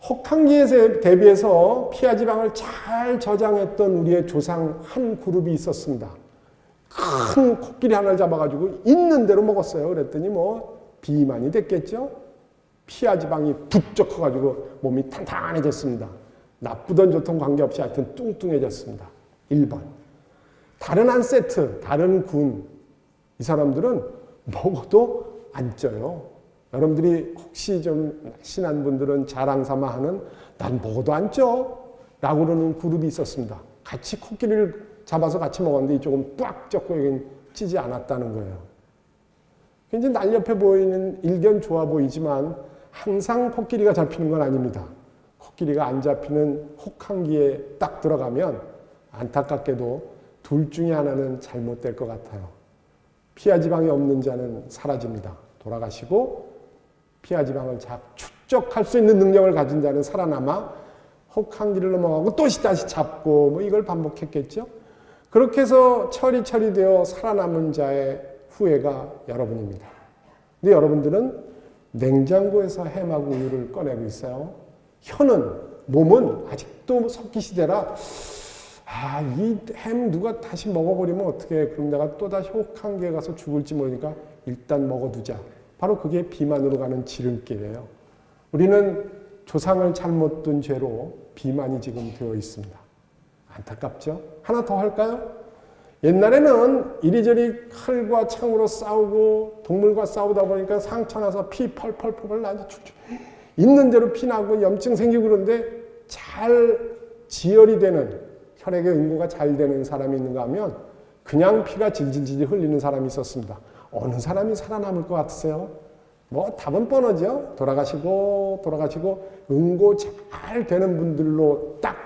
혹한기에 대비해서 피하 지방을 잘 저장했던 우리의 조상 한 그룹이 있었습니다. 큰 코끼리 하나를 잡아가지고 있는 대로 먹었어요. 그랬더니 뭐 비만이 됐겠죠? 피하 지방이 부쩍 커가지고 몸이 탄탄해졌습니다. 나쁘던 좋던 관계없이 하여튼 뚱뚱해졌습니다. 1번. 다른 한 세트, 다른 군, 이 사람들은 먹어도 안 쪄요. 여러분들이 혹시 좀 신한 분들은 자랑 삼아 하는 난 먹어도 안 쪄 라고 그러는 그룹이 있었습니다. 같이 코끼리를 잡아서 같이 먹었는데 이쪽은 빡 쪘고 여긴 찌지 않았다는 거예요. 굉장히 날렵해 보이는 일견 좋아 보이지만 항상 코끼리가 잡히는 건 아닙니다. 코끼리가 안 잡히는 혹한기에 딱 들어가면 안타깝게도 둘 중에 하나는 잘못될 것 같아요. 피하 지방이 없는 자는 사라집니다. 돌아가시고 피하 지방을 축적할 수 있는 능력을 가진 자는 살아남아 혹한기를 넘어가고 또 다시 잡고 뭐 이걸 반복했겠죠. 그렇게 해서 철이 되어 살아남은 자의 후예가 여러분입니다. 근데 여러분들은 냉장고에서 햄하고 우유를 꺼내고 있어요. 혀는, 몸은 아직도 석기 시대라 이 햄 누가 다시 먹어버리면 어떡해. 그럼 내가 또다시 혹한기에 가서 죽을지 모르니까 일단 먹어두자. 바로 그게 비만으로 가는 지름길이에요. 우리는 조상을 잘못 둔 죄로 비만이 지금 되어 있습니다. 안타깝죠? 하나 더 할까요? 옛날에는 이리저리 칼과 창으로 싸우고 동물과 싸우다 보니까 상처나서 피 펄펄 나지 있는 대로 피나고 염증 생기고 그런데 잘 지혈이 되는 혈액의 응고가 잘 되는 사람이 있는가 하면 그냥 피가 질질질 흘리는 사람이 있었습니다. 어느 사람이 살아남을 것 같으세요? 뭐 답은 뻔하죠. 돌아가시고 응고 잘 되는 분들로 딱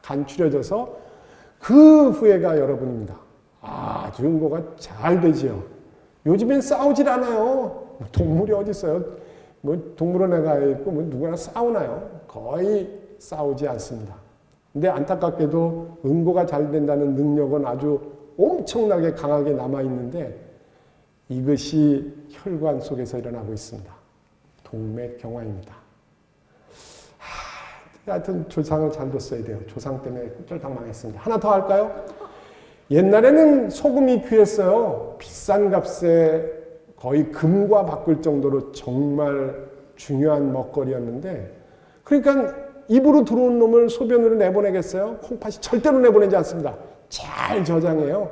간추려져서 그 후회가 여러분입니다. 아주 응고가 잘 되지요. 요즘엔 싸우질 않아요. 동물이 어디 있어요? 뭐 동물원에 가 있고 뭐 누구나 싸우나요? 거의 싸우지 않습니다. 근데 안타깝게도 응고가 잘 된다는 능력은 아주 엄청나게 강하게 남아있는데 이것이 혈관 속에서 일어나고 있습니다. 동맥경화입니다. 하여튼 조상을 잘 뒀어야 돼요. 조상 때문에 쫄딱 망했습니다. 하나 더 할까요? 옛날에는 소금이 귀했어요. 비싼 값에 거의 금과 바꿀 정도로 정말 중요한 먹거리였는데 그러니까 입으로 들어온 놈을 소변으로 내보내겠어요? 콩팥이 절대로 내보내지 않습니다. 잘 저장해요.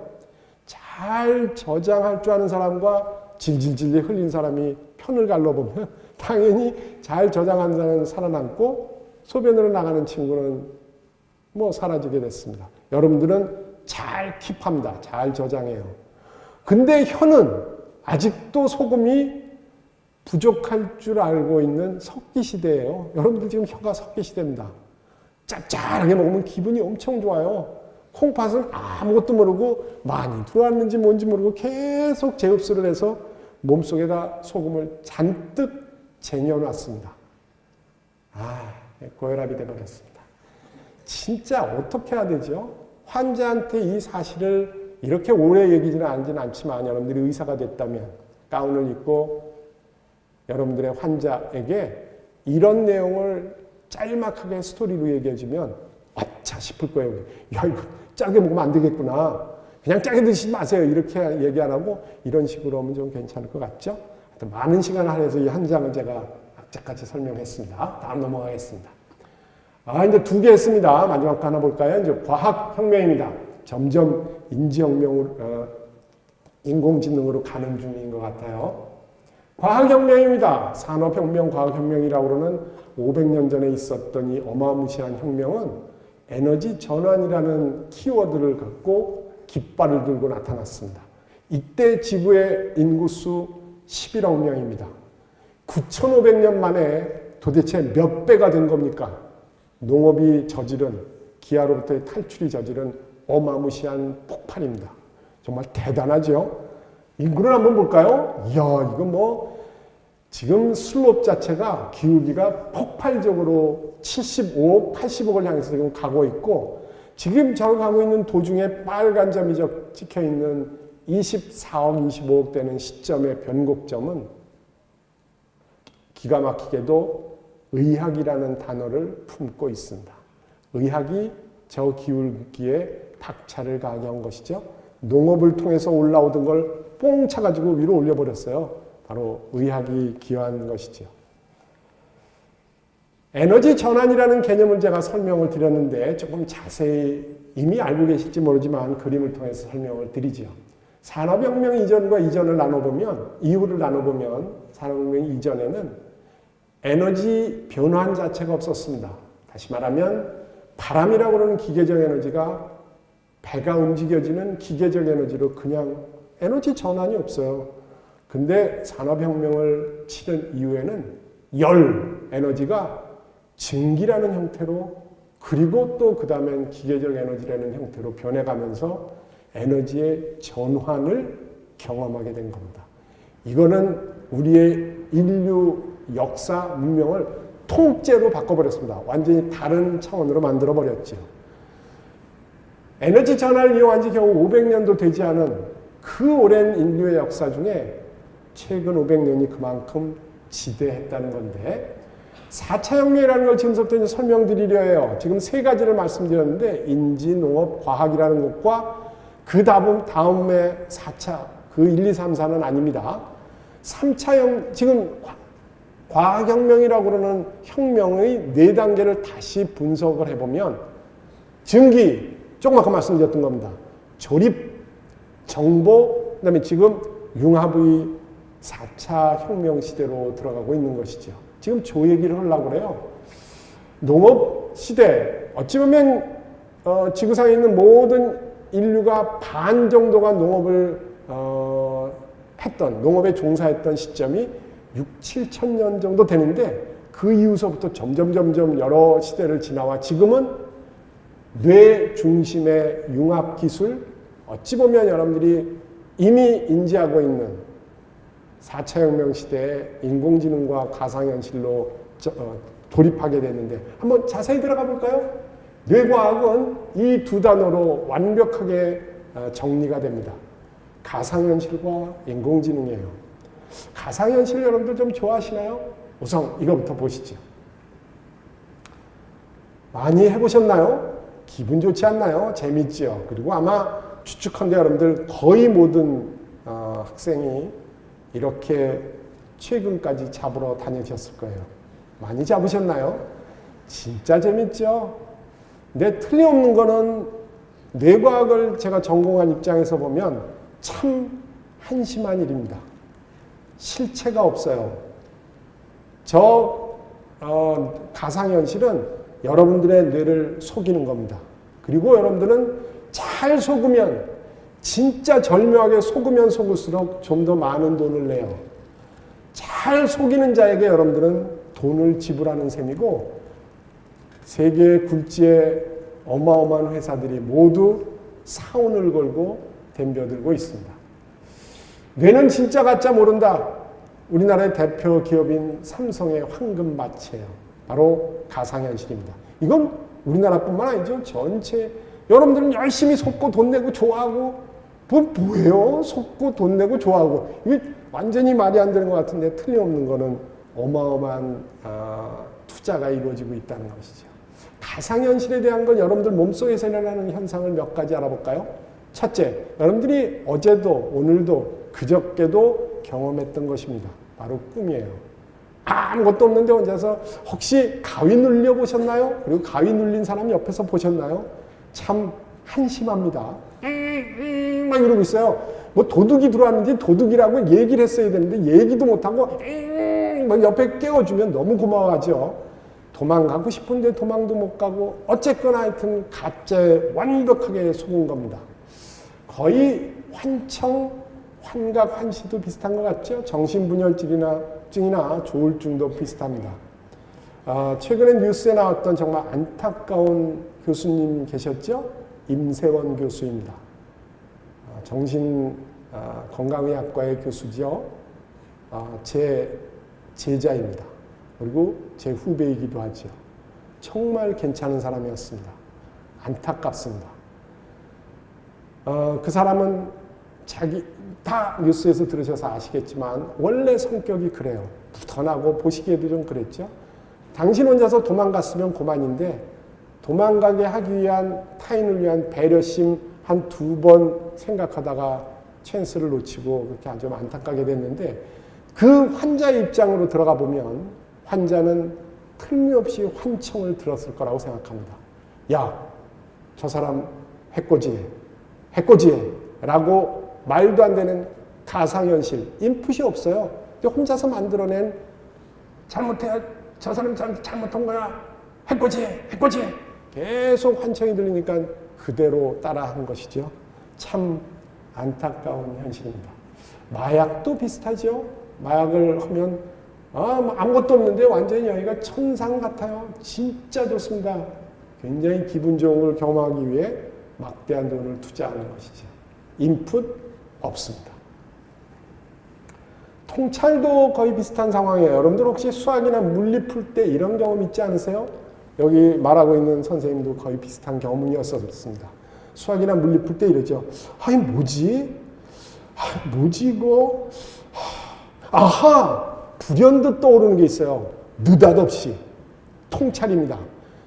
잘 저장할 줄 아는 사람과 질질질 흘린 사람이 편을 갈라보면 당연히 잘 저장하는 사람은 살아남고 소변으로 나가는 친구는 뭐 사라지게 됐습니다. 여러분들은 잘 킵합니다. 잘 저장해요. 근데 혀는 아직도 소금이 부족할 줄 알고 있는 석기 시대예요. 여러분들 지금 혀가 석기 시대입니다. 짭짤하게 먹으면 기분이 엄청 좋아요. 콩팥은 아무것도 모르고 많이 들어왔는지 뭔지 모르고 계속 재흡수를 해서 몸속에다 소금을 잔뜩 쟁여놨습니다. 고혈압이 돼버렸습니다. 진짜 어떻게 해야 되죠? 환자한테 이 사실을 이렇게 오래 얘기지는 않지만 여러분들이 의사가 됐다면 가운을 입고 여러분들의 환자에게 이런 내용을 짤막하게 스토리로 얘기해주면 아차 싶을 거예요. 야 이거 짜게 먹으면 안 되겠구나. 그냥 짜게 드시지 마세요. 이렇게 얘기 안 하고 이런 식으로 하면 좀 괜찮을 것 같죠? 하여튼 많은 시간을 할애해서 이 한 장을 제가 악착같이 설명했습니다. 다음 넘어가겠습니다. 이제 2개 했습니다. 마지막 거 하나 볼까요? 이제 과학혁명입니다. 점점 인지혁명으로, 인공지능으로 가는 중인 것 같아요. 과학혁명입니다. 산업혁명, 과학혁명이라고 그러는 500년 전에 있었던 이 어마무시한 혁명은 에너지 전환이라는 키워드를 갖고 깃발을 들고 나타났습니다. 이때 지구의 인구수 11억 명입니다. 9,500년 만에 도대체 몇 배가 된 겁니까? 농업이 저지른, 기아로부터의 탈출이 저지른 어마무시한 폭발입니다. 정말 대단하죠? 인구를 한번 볼까요? 이야, 이거 뭐, 지금 슬롭 자체가 기울기가 폭발적으로 75억, 80억을 향해서 지금 가고 있고, 지금 저 가고 있는 도중에 빨간 점이 찍혀 있는 24억, 25억 되는 시점의 변곡점은 기가 막히게도 의학이라는 단어를 품고 있습니다. 의학이 저 기울기에 박차를 가하게 한 것이죠. 농업을 통해서 올라오던 걸 뽕 차가지고 위로 올려버렸어요. 바로 의학이 기여한 것이죠. 에너지 전환이라는 개념을 제가 설명을 드렸는데 조금 자세히 이미 알고 계실지 모르지만 그림을 통해서 설명을 드리죠. 산업혁명 이전과 이전을 나눠보면, 이후를 나눠보면 산업혁명 이전에는 에너지 변환 자체가 없었습니다. 다시 말하면 바람이라고 하는 기계적 에너지가 배가 움직여지는 기계적 에너지로 그냥 에너지 전환이 없어요. 근데 산업혁명을 치른 이후에는 열 에너지가 증기라는 형태로, 그리고 또 그 다음엔 기계적 에너지라는 형태로 변해가면서 에너지의 전환을 경험하게 된 겁니다. 이거는 우리의 인류 역사 문명을 통째로 바꿔버렸습니다. 완전히 다른 차원으로 만들어버렸죠. 에너지 전환을 이용한 지 겨우 500년도 되지 않은 그 오랜 인류의 역사 중에 최근 500년이 그만큼 지대했다는 건데, 4차 혁명이라는 걸 지금부터 이제 설명드리려 해요. 지금 세 가지를 말씀드렸는데, 인지, 농업, 과학이라는 것과 그 다음에 4차, 그 1, 2, 3, 4는 아닙니다. 3차 지금 과학혁명이라고 그러는 혁명의 4단계를 다시 분석을 해보면, 증기, 조금 아까 말씀드렸던 겁니다. 조립, 정보, 그 다음에 지금 융합의 4차 혁명 시대로 들어가고 있는 것이죠. 지금 조 얘기를 하려고 그래요. 농업 시대, 어찌 보면 지구상에 있는 모든 인류가 반 정도가 농업을 농업에 종사했던 시점이 6, 7천 년 정도 되는데, 그 이후서부터 점점 여러 시대를 지나와 지금은 뇌 중심의 융합 기술, 어찌 보면 여러분들이 이미 인지하고 있는 4차 혁명 시대에 인공지능과 가상현실로 돌입하게 됐는데, 한번 자세히 들어가 볼까요? 뇌과학은 이 두 단어로 완벽하게 정리가 됩니다. 가상현실과 인공지능이에요. 가상현실 여러분들 좀 좋아하시나요? 우선 이거부터 보시죠. 많이 해보셨나요? 기분 좋지 않나요? 재밌죠? 그리고 아마 추측한데 여러분들 거의 모든 학생이 이렇게 최근까지 잡으러 다니셨을 거예요. 많이 잡으셨나요? 진짜 재밌죠? 근데 틀림없는 거는 뇌과학을 제가 전공한 입장에서 보면 참 한심한 일입니다. 실체가 없어요. 가상현실은 여러분들의 뇌를 속이는 겁니다. 그리고 여러분들은 잘 속으면, 진짜 절묘하게 속으면 속을수록 좀 더 많은 돈을 내요. 잘 속이는 자에게 여러분들은 돈을 지불하는 셈이고, 세계 굴지의 어마어마한 회사들이 모두 사원을 걸고 덤벼들고 있습니다. 뇌는 진짜 가짜 모른다. 우리나라의 대표 기업인 삼성의 황금마체예요. 바로 가상현실입니다. 이건 우리나라뿐만 아니죠. 전체 여러분들은 열심히 속고 돈 내고 좋아하고, 뭐예요? 속고 돈 내고 좋아하고, 이게 완전히 말이 안 되는 것 같은데, 틀림없는 거는 어마어마한 투자가 이루어지고 있다는 것이죠. 가상현실에 대한 건 여러분들 몸속에서 일어나는 현상을 몇 가지 알아볼까요? 첫째, 여러분들이 어제도 오늘도 그저께도 경험했던 것입니다. 바로 꿈이에요. 아무것도 없는데 혼자서 혹시 가위 눌려 보셨나요? 그리고 가위 눌린 사람 옆에서 보셨나요? 참 한심합니다. 막 이러고 있어요. 뭐 도둑이 들어왔는지 도둑이라고 얘기를 했어야 되는데 얘기도 못하고 막 옆에 깨워주면 너무 고마워하죠. 도망가고 싶은데 도망도 못 가고, 어쨌거나 하여튼 가짜에 완벽하게 속은 겁니다. 거의 환각, 환시도 비슷한 것 같죠? 정신분열증이나 조울증도 비슷합니다. 최근에 뉴스에 나왔던 정말 안타까운 교수님 계셨죠? 임세원 교수입니다. 정신건강의학과의 교수죠. 제 제자입니다. 그리고 제 후배이기도 하죠. 정말 괜찮은 사람이었습니다. 안타깝습니다. 그 사람은 다 뉴스에서 들으셔서 아시겠지만 원래 성격이 그래요. 부턴하고 보시기에도 좀 그랬죠. 당신 혼자서 도망갔으면 그만인데 도망가게 하기 위한 타인을 위한 배려심 한 2번 생각하다가 찬스를 놓치고 그렇게 아주 안타깝게 됐는데 그 환자의 입장으로 들어가 보면 환자는 틀림없이 환청을 들었을 거라고 생각합니다. 야, 저 사람 해코지해 라고 말도 안 되는 가상현실, 인풋이 없어요. 근데 혼자서 만들어낸 저 사람 잘못한 거야. 해코지해. 계속 환청이 들리니까 그대로 따라한 것이죠. 참 안타까운 현실입니다. 마약도 비슷하죠. 마약을 하면 아무것도 없는데 완전히 여기가 천상 같아요. 진짜 좋습니다. 굉장히 기분 좋은 걸 경험하기 위해 막대한 돈을 투자하는 것이죠. 인풋 없습니다. 통찰도 거의 비슷한 상황이에요. 여러분들 혹시 수학이나 물리 풀 때 이런 경험 있지 않으세요? 여기 말하고 있는 선생님도 거의 비슷한 경험이었습니다. 수학이나 물리 풀 때 이러죠. 아니 뭐지 이거? 아하! 불현듯 떠오르는 게 있어요. 느닷없이. 통찰입니다.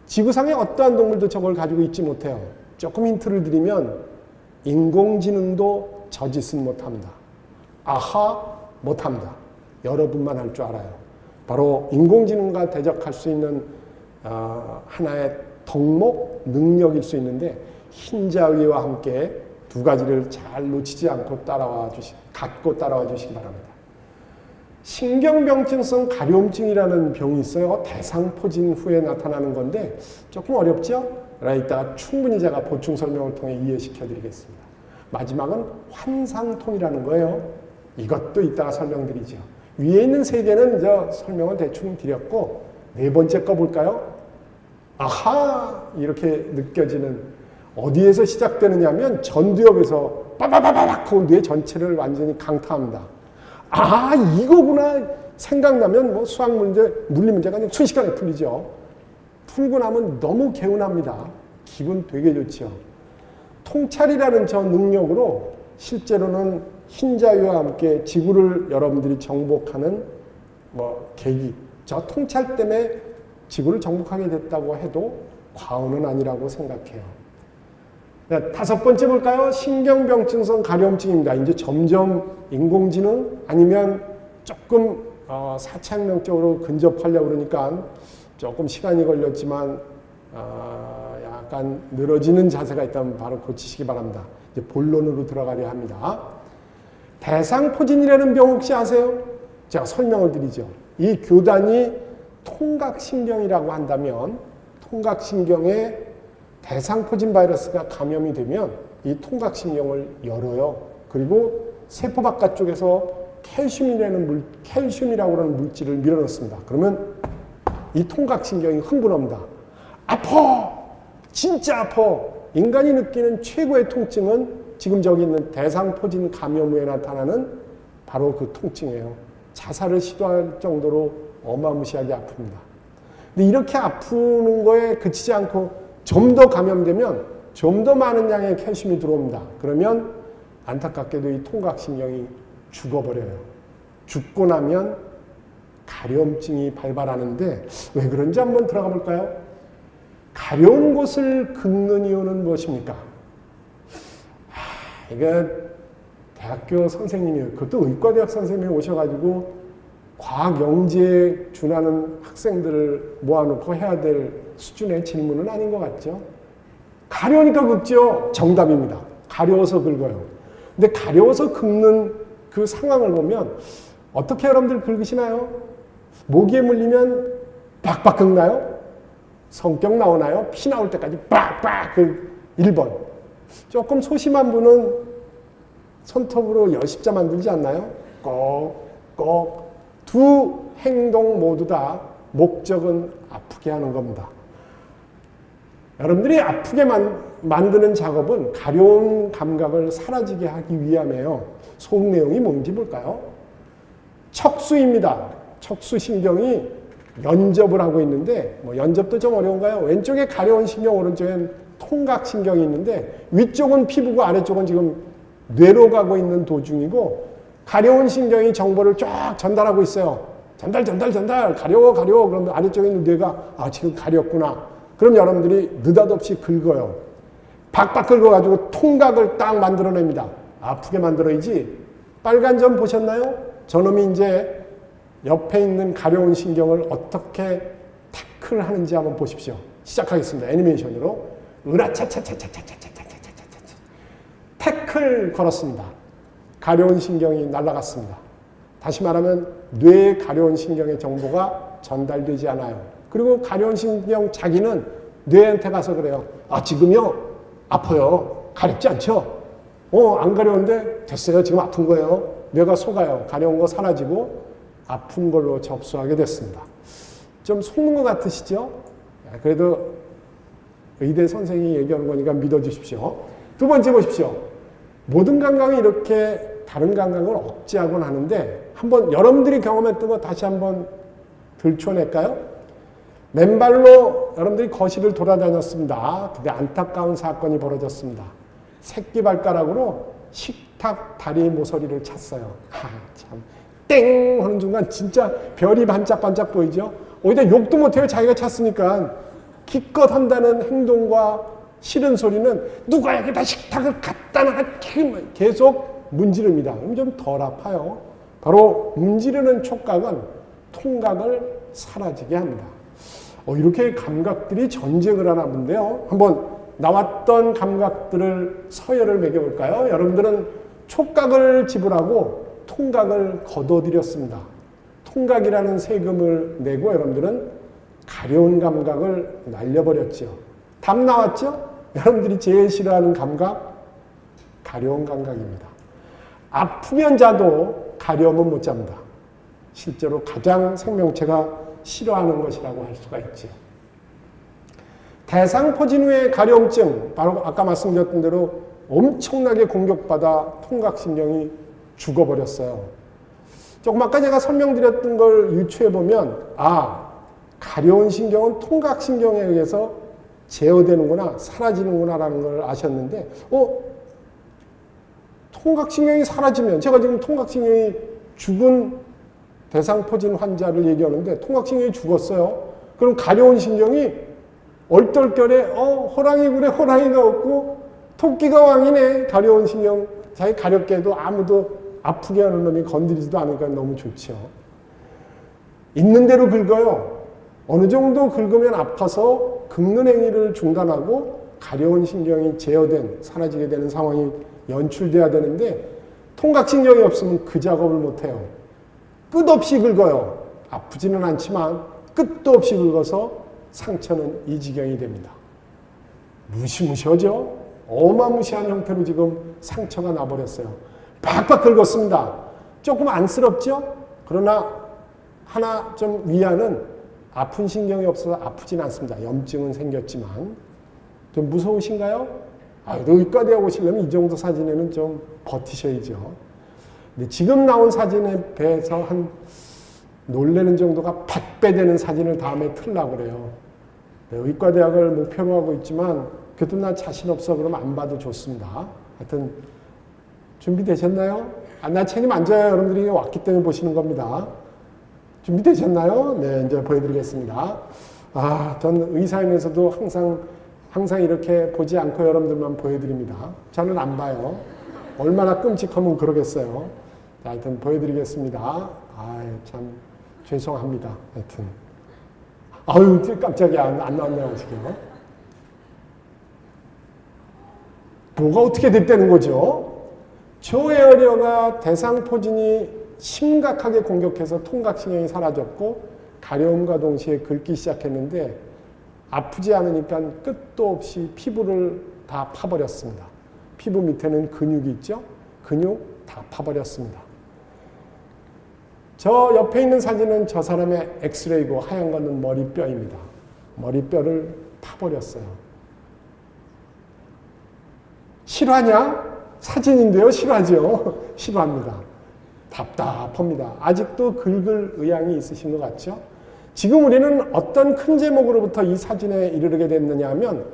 지구상의 어떠한 동물도 저걸 가지고 있지 못해요. 조금 힌트를 드리면 인공지능도 저 짓은 못합니다. 아하! 못합니다. 여러분만 할 줄 알아요. 바로 인공지능과 대적할 수 있는 하나의 덕목, 능력일 수 있는데 흰자위와 함께 2가지를 잘 놓치지 않고 갖고 따라와 주시기 바랍니다. 신경병증성 가려움증이라는 병이 있어요. 대상포진 후에 나타나는 건데 조금 어렵죠? 이따가 충분히 제가 보충 설명을 통해 이해시켜 드리겠습니다. 마지막은 환상통이라는 거예요. 이것도 이따가 설명드리죠. 위에 있는 3개는 설명을 대충 드렸고 4번째 거 볼까요? 아하! 이렇게 느껴지는 어디에서 시작되느냐면 전두엽에서 빠바바바박 하고 뇌 전체를 완전히 강타합니다. 아, 이거구나 생각나면 수학 문제, 물리 문제가 그냥 순식간에 풀리죠. 풀고 나면 너무 개운합니다. 기분 되게 좋죠. 통찰이라는 저 능력으로 실제로는 흰자위와 함께 지구를 여러분들이 정복하는 계기, 저 통찰 때문에 지구를 정복하게 됐다고 해도 과언은 아니라고 생각해요. 5번째 볼까요? 신경병증성 가려움증입니다. 이제 점점 인공지능 아니면 조금 사창명적으로 근접하려고 그러니까 조금 시간이 걸렸지만 약간 늘어지는 자세가 있다면 바로 고치시기 바랍니다. 이제 본론으로 들어가려 합니다. 대상포진이라는 병 혹시 아세요? 제가 설명을 드리죠. 이 교단이 통각신경이라고 한다면 통각신경에 대상포진 바이러스가 감염이 되면 이 통각신경을 열어요. 그리고 세포 바깥쪽에서 캘슘이라고 하는 물질을 밀어넣습니다. 그러면 이 통각신경이 흥분합니다. 아파! 진짜 아파! 인간이 느끼는 최고의 통증은 지금 저기 있는 대상포진 감염 후에 나타나는 바로 그 통증이에요. 자살을 시도할 정도로 어마무시하게 아픕니다. 근데 이렇게 아프는 거에 그치지 않고 좀 더 감염되면 좀 더 많은 양의 캘슘이 들어옵니다. 그러면 안타깝게도 이 통각신경이 죽어버려요. 죽고 나면 가려움증이 발발하는데 왜 그런지 한번 들어가 볼까요? 가려운 곳을 긁는 이유는 무엇입니까? 이거 대학교 선생님이에요. 그것도 의과대학 선생님이 오셔가지고 과학 영지에 준하는 학생들을 모아놓고 해야 될 수준의 질문은 아닌 것 같죠? 가려우니까 긁죠? 정답입니다. 가려워서 긁어요. 근데 가려워서 긁는 그 상황을 보면 어떻게 여러분들 긁으시나요? 모기에 물리면 빡빡 긁나요? 성격 나오나요? 피 나올 때까지 빡빡 1번. 조금 소심한 분은 손톱으로 열십자 만들지 않나요? 꼭. 두 행동 모두 다 목적은 아프게 하는 겁니다. 여러분들이 아프게 만드는 작업은 가려운 감각을 사라지게 하기 위함이에요. 속 내용이 뭔지 볼까요? 척수입니다. 척수신경이 연접을 하고 있는데 연접도 좀 어려운가요? 왼쪽에 가려운 신경, 오른쪽엔 통각신경이 있는데 위쪽은 피부고 아래쪽은 지금 뇌로 가고 있는 도중이고 가려운 신경이 정보를 쫙 전달하고 있어요. 전달 가려워 그러면 아래쪽에 있는 뇌가 지금 가렵구나. 그럼 여러분들이 느닷없이 긁어요. 박박 긁어가지고 통각을 딱 만들어냅니다. 아프게 만들어야지. 빨간 점 보셨나요? 저놈이 이제 옆에 있는 가려운 신경을 어떻게 태클하는지 한번 보십시오. 시작하겠습니다. 애니메이션으로. 으라차차차차차차차차차차차 태클 걸었습니다. 가려운 신경이 날아갔습니다. 다시 말하면 뇌의 가려운 신경의 정보가 전달되지 않아요. 그리고 가려운 신경 자기는 뇌한테 가서 그래요. 지금요? 아파요. 가렵지 않죠? 안 가려운데 됐어요. 지금 아픈 거예요. 뇌가 속아요. 가려운 거 사라지고 아픈 걸로 접수하게 됐습니다. 좀 속는 것 같으시죠? 그래도 의대 선생님이 얘기하는 거니까 믿어주십시오. 두 번째 보십시오. 모든 감각이 이렇게 다른 감각을 억제하곤 하는데 한번 여러분들이 경험했던 거 다시 한번 들춰낼까요? 맨발로 여러분들이 거실을 돌아다녔습니다. 근데 안타까운 사건이 벌어졌습니다. 새끼발가락으로 식탁 다리 모서리를 찼어요. 참. 땡! 하는 순간 진짜 별이 반짝반짝 보이죠? 어디다 욕도 못해요. 자기가 찼으니까. 기껏 한다는 행동과 싫은 소리는 누가 여기다 식탁을 갖다 놔 계속 문지릅니다. 그럼 좀 덜 아파요. 바로 문지르는 촉각은 통각을 사라지게 합니다. 이렇게 감각들이 전쟁을 하나 본데요. 한번 나왔던 감각들을 서열을 매겨볼까요? 여러분들은 촉각을 지불하고 통각을 거둬들였습니다. 통각이라는 세금을 내고 여러분들은 가려운 감각을 날려버렸죠. 답 나왔죠? 여러분들이 제일 싫어하는 감각, 가려운 감각입니다. 아프면 자도 가려우면 못 잡니다. 실제로 가장 생명체가 싫어하는 것이라고 할 수가 있죠. 대상포진 후의 가려움증, 바로 아까 말씀드렸던 대로 엄청나게 공격받아 통각신경이 죽어버렸어요. 조금 아까 제가 설명드렸던 걸 유추해보면 가려운 신경은 통각신경에 의해서 제어되는구나, 사라지는구나 라는 걸 아셨는데 통각신경이 사라지면 제가 지금 통각신경이 죽은 대상포진 환자를 얘기하는데 통각신경이 죽었어요. 그럼 가려운 신경이 얼떨결에 호랑이 그래 호랑이가 없고 토끼가 왕이네. 가려운 신경 자기 가렵게 해도 아무도 아프게 하는 놈이 건드리지도 않으니까 너무 좋죠. 있는 대로 긁어요. 어느 정도 긁으면 아파서 긁는 행위를 중단하고 가려운 신경이 제어된 사라지게 되는 상황이 연출돼야 되는데 통각신경이 없으면 그 작업을 못해요. 끝없이 긁어요. 아프지는 않지만 끝도 없이 긁어서 상처는 이 지경이 됩니다. 무시무시하죠? 어마무시한 형태로 지금 상처가 나버렸어요. 팍팍 긁었습니다. 조금 안쓰럽죠? 그러나 하나 좀 위안은 아픈 신경이 없어서 아프진 않습니다. 염증은 생겼지만. 좀 무서우신가요? 의과대에 오시려면 이 정도 사진에는 좀 버티셔야죠. 근데 지금 나온 사진에 비해서 한 놀라는 정도가 100배 되는 사진을 다음에 틀려고 그래요. 의과대학을 목표로 하고 있지만 그래도 나 자신 없어 그러면 안 봐도 좋습니다. 하여튼 준비되셨나요? 나 책임 안 져요. 여러분들이 왔기 때문에 보시는 겁니다. 준비되셨나요? 네, 이제 보여드리겠습니다. 전 의사이면서도 항상 이렇게 보지 않고 여러분들만 보여드립니다. 저는 안 봐요. 얼마나 끔찍하면 그러겠어요. 자, 하여튼 보여드리겠습니다. 참 죄송합니다. 하여튼. 깜짝이야. 안 나왔네요. 지금. 뭐가 어떻게 됐다는 거죠? 저에어리어가 대상포진이 심각하게 공격해서 통각신경이 사라졌고 가려움과 동시에 긁기 시작했는데 아프지 않으니까 끝도 없이 피부를 다 파버렸습니다. 피부 밑에는 근육이 있죠? 근육 다 파버렸습니다. 저 옆에 있는 사진은 저 사람의 엑스레이고 하얀 거는 머리뼈입니다. 머리뼈를 파버렸어요. 싫어하냐? 사진인데요. 싫어하죠? 싫어합니다. 답답합니다. 아직도 긁을 의향이 있으신 것 같죠? 지금 우리는 어떤 큰 제목으로부터 이 사진에 이르게 됐느냐 하면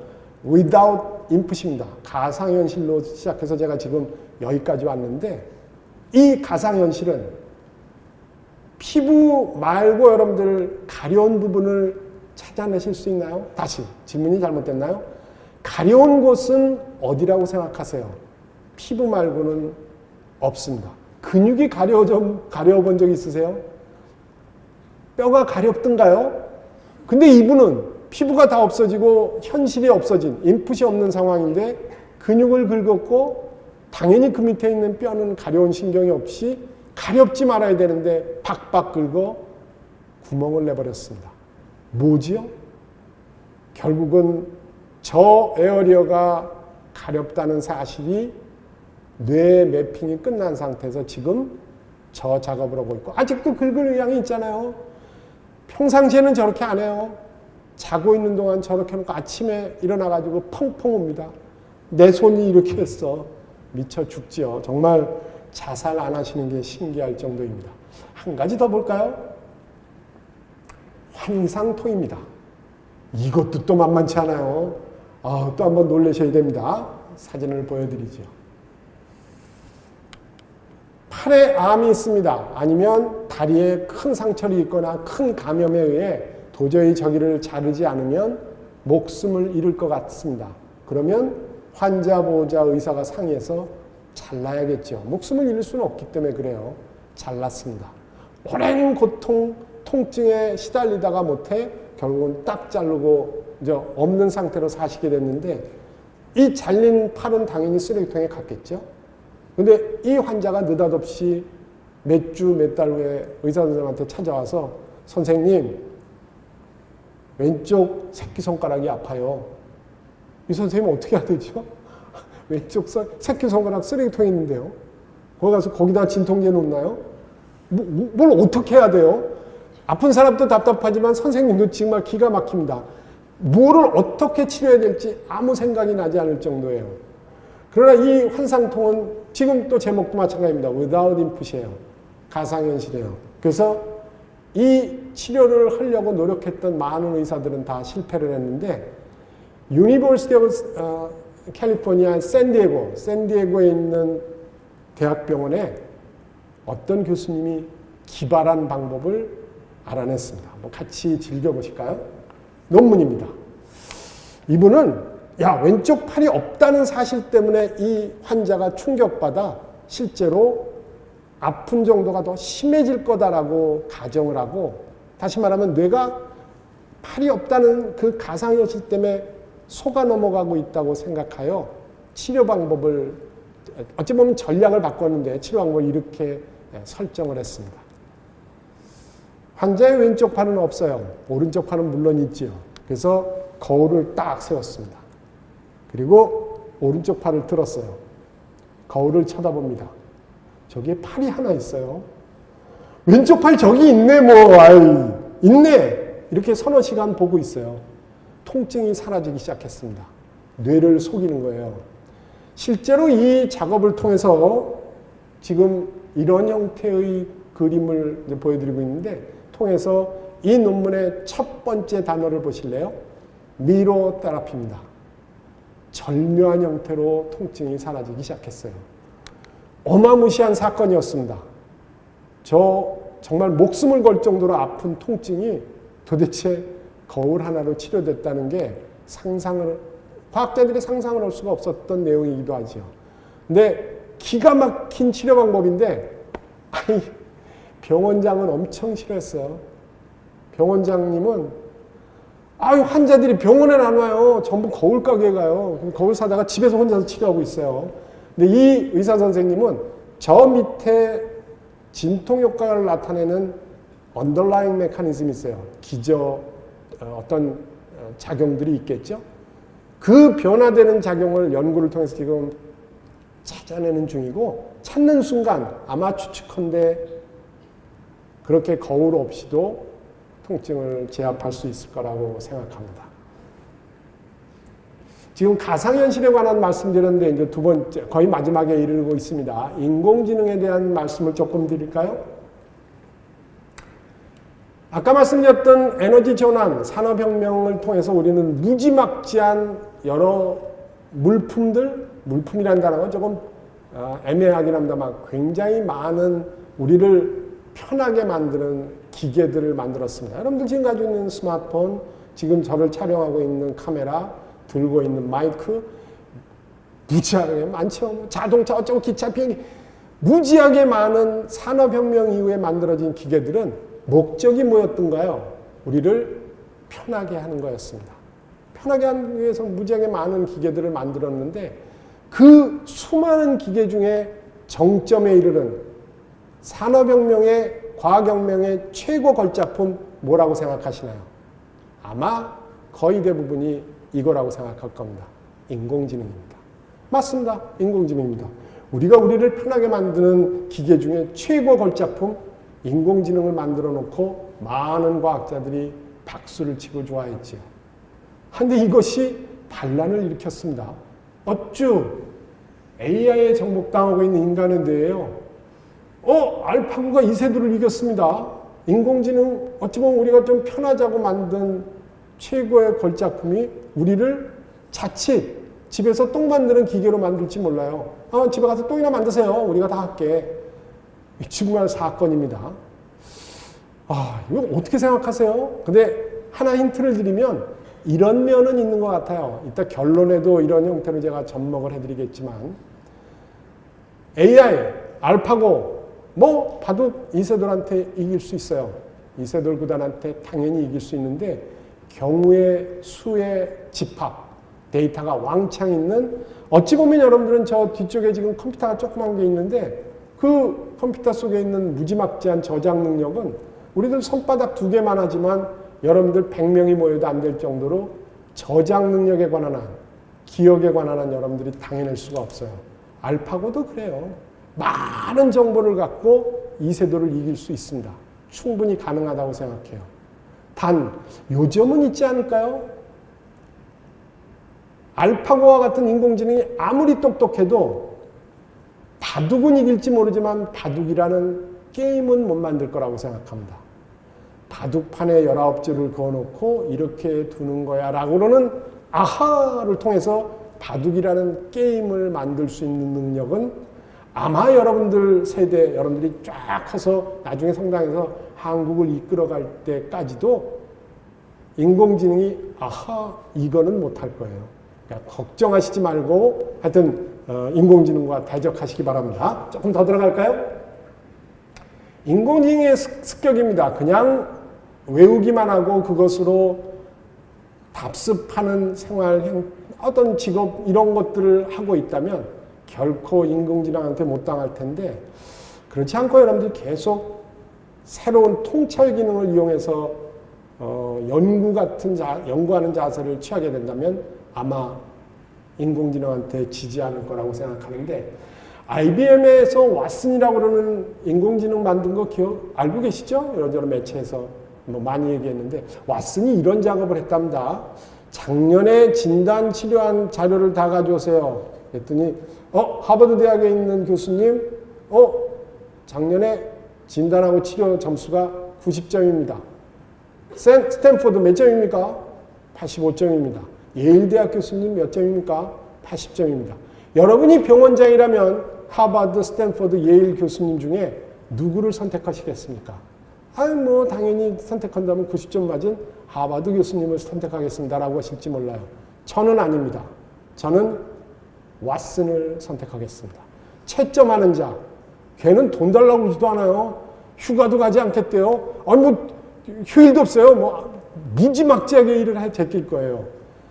without input입니다. 가상현실로 시작해서 제가 지금 여기까지 왔는데 이 가상현실은 피부 말고 여러분들 가려운 부분을 찾아내실 수 있나요? 다시 질문이 잘못됐나요? 가려운 곳은 어디라고 생각하세요? 피부 말고는 없습니다. 근육이 가려본 적 있으세요? 뼈가 가렵던가요? 근데 이분은 피부가 다 없어지고 현실이 없어진 인풋이 없는 상황인데 근육을 긁었고 당연히 그 밑에 있는 뼈는 가려운 신경이 없이 가렵지 말아야 되는데 박박 긁어 구멍을 내버렸습니다. 뭐지요? 결국은 저 에어리어가 가렵다는 사실이 뇌 매핑이 끝난 상태에서 지금 저 작업을 하고 있고 아직도 긁을 의향이 있잖아요. 평상시에는 저렇게 안 해요. 자고 있는 동안 저렇게 해놓고 아침에 일어나가지고 펑펑 옵니다. 내 손이 이렇게 했어. 미쳐 죽지요. 정말 자살 안 하시는 게 신기할 정도입니다. 한 가지 더 볼까요? 환상통입니다. 이것도 또 만만치 않아요. 또 한번 놀라셔야 됩니다. 사진을 보여드리죠. 팔에 암이 있습니다. 아니면 다리에 큰 상처를 입거나 큰 감염에 의해 도저히 저기를 자르지 않으면 목숨을 잃을 것 같습니다. 그러면 환자, 보호자, 의사가 상의해서 잘라야겠죠. 목숨을 잃을 수는 없기 때문에 그래요. 잘랐습니다. 오랜 고통, 통증에 시달리다가 못해 결국은 딱 자르고 이제 없는 상태로 사시게 됐는데 이 잘린 팔은 당연히 쓰레기통에 갔겠죠. 근데 이 환자가 느닷없이 몇 주, 몇 달 후에 의사 선생님한테 찾아와서 선생님, 왼쪽 새끼손가락이 아파요. 이 선생님은 어떻게 해야 되죠? 왼쪽 새끼손가락 쓰레기통에 있는데요. 거기 가서 거기다 진통제 놓나요? 뭘 어떻게 해야 돼요? 아픈 사람도 답답하지만 선생님도 정말 기가 막힙니다. 뭐를 어떻게 치료해야 될지 아무 생각이 나지 않을 정도예요. 그러나 이 환상통은 지금 또 제목도 마찬가지입니다. without input이에요. 가상현실이에요. 그래서 이 치료를 하려고 노력했던 많은 의사들은 다 실패를 했는데 유니버시티 오브 캘리포니아 샌디에고에 있는 대학병원에 어떤 교수님이 기발한 방법을 알아냈습니다. 한번 같이 즐겨보실까요? 논문입니다. 이분은 왼쪽 팔이 없다는 사실 때문에 이 환자가 충격받아 실제로 아픈 정도가 더 심해질 거다라고 가정을 하고 다시 말하면 뇌가 팔이 없다는 그 가상현실 때문에 속아 넘어가고 있다고 생각하여 치료 방법을 어찌 보면 전략을 바꿨는데 치료 방법을 이렇게 설정을 했습니다. 환자의 왼쪽 팔은 없어요. 오른쪽 팔은 물론 있지요. 그래서 거울을 딱 세웠습니다. 그리고 오른쪽 팔을 들었어요. 거울을 쳐다봅니다. 저기에 팔이 하나 있어요. 왼쪽 팔 저기 있네 있네. 이렇게 서너 시간 보고 있어요. 통증이 사라지기 시작했습니다. 뇌를 속이는 거예요. 실제로 이 작업을 통해서 지금 이런 형태의 그림을 보여드리고 있는데 통해서 이 논문의 첫 번째 단어를 보실래요? 미로테라피입니다. 절묘한 형태로 통증이 사라지기 시작했어요. 어마무시한 사건이었습니다. 정말 목숨을 걸 정도로 아픈 통증이 도대체 거울 하나로 치료됐다는 게 과학자들이 상상을 할 수가 없었던 내용이기도 하죠. 근데 기가 막힌 치료 방법인데 병원장은 엄청 싫어했어요. 병원장님은 환자들이 병원에 안 와요. 전부 거울 가게에 가요. 거울 사다가 집에서 혼자서 치료하고 있어요. 근데 이 의사 선생님은 저 밑에 진통 효과를 나타내는 언더라잉 메커니즘이 있어요. 어떤 작용들이 있겠죠. 그 변화되는 작용을 연구를 통해서 지금 찾아내는 중이고 찾는 순간 아마 추측컨대 그렇게 거울 없이도 통증을 제압할 수 있을 거라고 생각합니다. 지금 가상현실에 관한 말씀드렸는데 이제 두 번째, 거의 마지막에 이르고 있습니다. 인공지능에 대한 말씀을 조금 드릴까요? 아까 말씀드렸던 에너지 전환, 산업혁명을 통해서 우리는 무지막지한 여러 물품이라는 단어가 조금 애매하긴 합니다만 굉장히 많은 우리를 편하게 만드는 기계들을 만들었습니다. 여러분들 지금 가지고 있는 스마트폰, 지금 저를 촬영하고 있는 카메라, 들고 있는 마이크, 무지하게 많죠. 자동차 어쩌고 기차 비행기, 무지하게 많은 산업혁명 이후에 만들어진 기계들은 목적이 뭐였던가요? 우리를 편하게 하는 거였습니다. 편하게 하기 위해서 무지하게 많은 기계들을 만들었는데 그 수많은 기계 중에 정점에 이르는 산업혁명의 과학혁명의 최고 걸작품 뭐라고 생각하시나요? 아마 거의 대부분이 이거라고 생각할 겁니다. 인공지능입니다. 맞습니다. 인공지능입니다. 우리가 우리를 편하게 만드는 기계 중에 최고 걸작품 인공지능을 만들어 놓고 많은 과학자들이 박수를 치고 좋아했지요. 그런데 이것이 반란을 일으켰습니다. 어쭈 AI에 정복당하고 있는 인간에 대해요. 알파고가 이세돌을 이겼습니다. 인공지능 어찌 보면 우리가 좀 편하자고 만든 최고의 걸작품이 우리를 자칫 집에서 똥 만드는 기계로 만들지 몰라요. 집에 가서 똥이나 만드세요. 우리가 다 할게. 정말 사건입니다. 이거 어떻게 생각하세요? 근데 하나 힌트를 드리면 이런 면은 있는 것 같아요. 이따 결론에도 이런 형태로 제가 접목을 해드리겠지만 AI, 알파고 바둑 이세돌한테 이길 수 있어요. 이세돌 구단한테 당연히 이길 수 있는데 경우의 수의 집합, 데이터가 왕창 있는 어찌 보면 여러분들은 저 뒤쪽에 지금 컴퓨터가 조그만 게 있는데 그 컴퓨터 속에 있는 무지막지한 저장 능력은 우리들 손바닥 2개만 하지만 여러분들 100명이 모여도 안 될 정도로 저장 능력에 관한 한, 기억에 관한 한 여러분들이 당해낼 수가 없어요. 알파고도 그래요. 많은 정보를 갖고 이세돌을 이길 수 있습니다. 충분히 가능하다고 생각해요. 단 요점은 있지 않을까요? 알파고와 같은 인공지능이 아무리 똑똑해도 바둑은 이길지 모르지만 바둑이라는 게임은 못 만들 거라고 생각합니다. 바둑판에 19줄을 그어놓고 이렇게 두는 거야 라고는 아하를 통해서 바둑이라는 게임을 만들 수 있는 능력은 아마 여러분들 세대, 여러분들이 쫙 커서 나중에 성장해서 한국을 이끌어갈 때까지도 인공지능이 이거는 못할 거예요. 그러니까 걱정하시지 말고 하여튼 인공지능과 대적하시기 바랍니다. 조금 더 들어갈까요? 인공지능의 습격입니다. 그냥 외우기만 하고 그것으로 답습하는 생활, 어떤 직업 이런 것들을 하고 있다면 결코 인공지능한테 못 당할 텐데 그렇지 않고 여러분들이 계속 새로운 통찰 기능을 이용해서 연구하는 자세를 취하게 된다면 아마 인공지능한테 지지 않을 거라고 생각하는데 IBM에서 왓슨이라고 그러는 인공지능 만든 거 알고 계시죠? 이런저런 매체에서 많이 얘기했는데 왓슨이 이런 작업을 했답니다. 작년에 진단 치료한 자료를 다 가져오세요. 그랬더니 하버드 대학에 있는 교수님 작년에 진단하고 치료 점수가 90점입니다. 스탠포드 몇 점입니까? 85점입니다. 예일 대학 교수님 몇 점입니까? 80점입니다. 여러분이 병원장이라면 하버드, 스탠포드, 예일 교수님 중에 누구를 선택하시겠습니까? 당연히 선택한다면 90점 맞은 하버드 교수님을 선택하겠습니다라고 하실지 몰라요. 저는 아닙니다. 저는 왓슨을 선택하겠습니다. 채점하는 자, 걔는 돈 달라고 그러지도 않아요. 휴가도 가지 않겠대요. 휴일도 없어요. 무지막지하게 일을 제낄 거예요.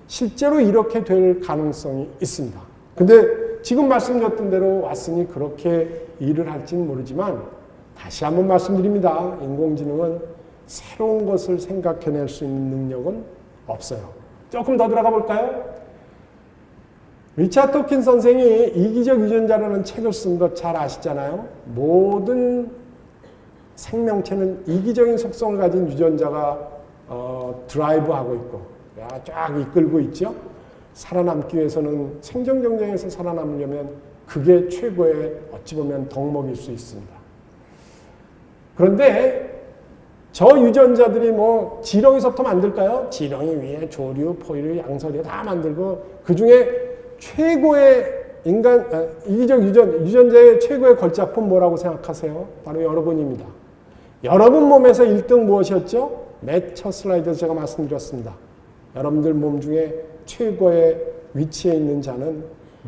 실제로 이렇게 될 가능성이 있습니다. 근데 지금 말씀드렸던 대로 왓슨이 그렇게 일을 할지는 모르지만 다시 한번 말씀드립니다. 인공지능은 새로운 것을 생각해낼 수 있는 능력은 없어요. 조금 더 들어가 볼까요? 리차드 도킨스 선생이 이기적 유전자라는 책을 쓴 것 잘 아시잖아요. 모든 생명체는 이기적인 속성을 가진 유전자가 드라이브하고 있고 쫙 이끌고 있죠. 살아남기 위해서는 생존 경쟁에서 살아남으려면 그게 최고의 어찌 보면 덕목일 수 있습니다. 그런데 저 유전자들이 뭐 지렁이서부터 만들까요? 지렁이 위에 조류, 포유, 양서류 다 만들고 그 중에 최고의 이기적 유전자의 최고의 걸작품 뭐라고 생각하세요? 바로 여러분입니다. 여러분 몸에서 1등 무엇이었죠? 맨 첫 슬라이드에서 제가 말씀드렸습니다. 여러분들 몸 중에 최고의 위치에 있는 자는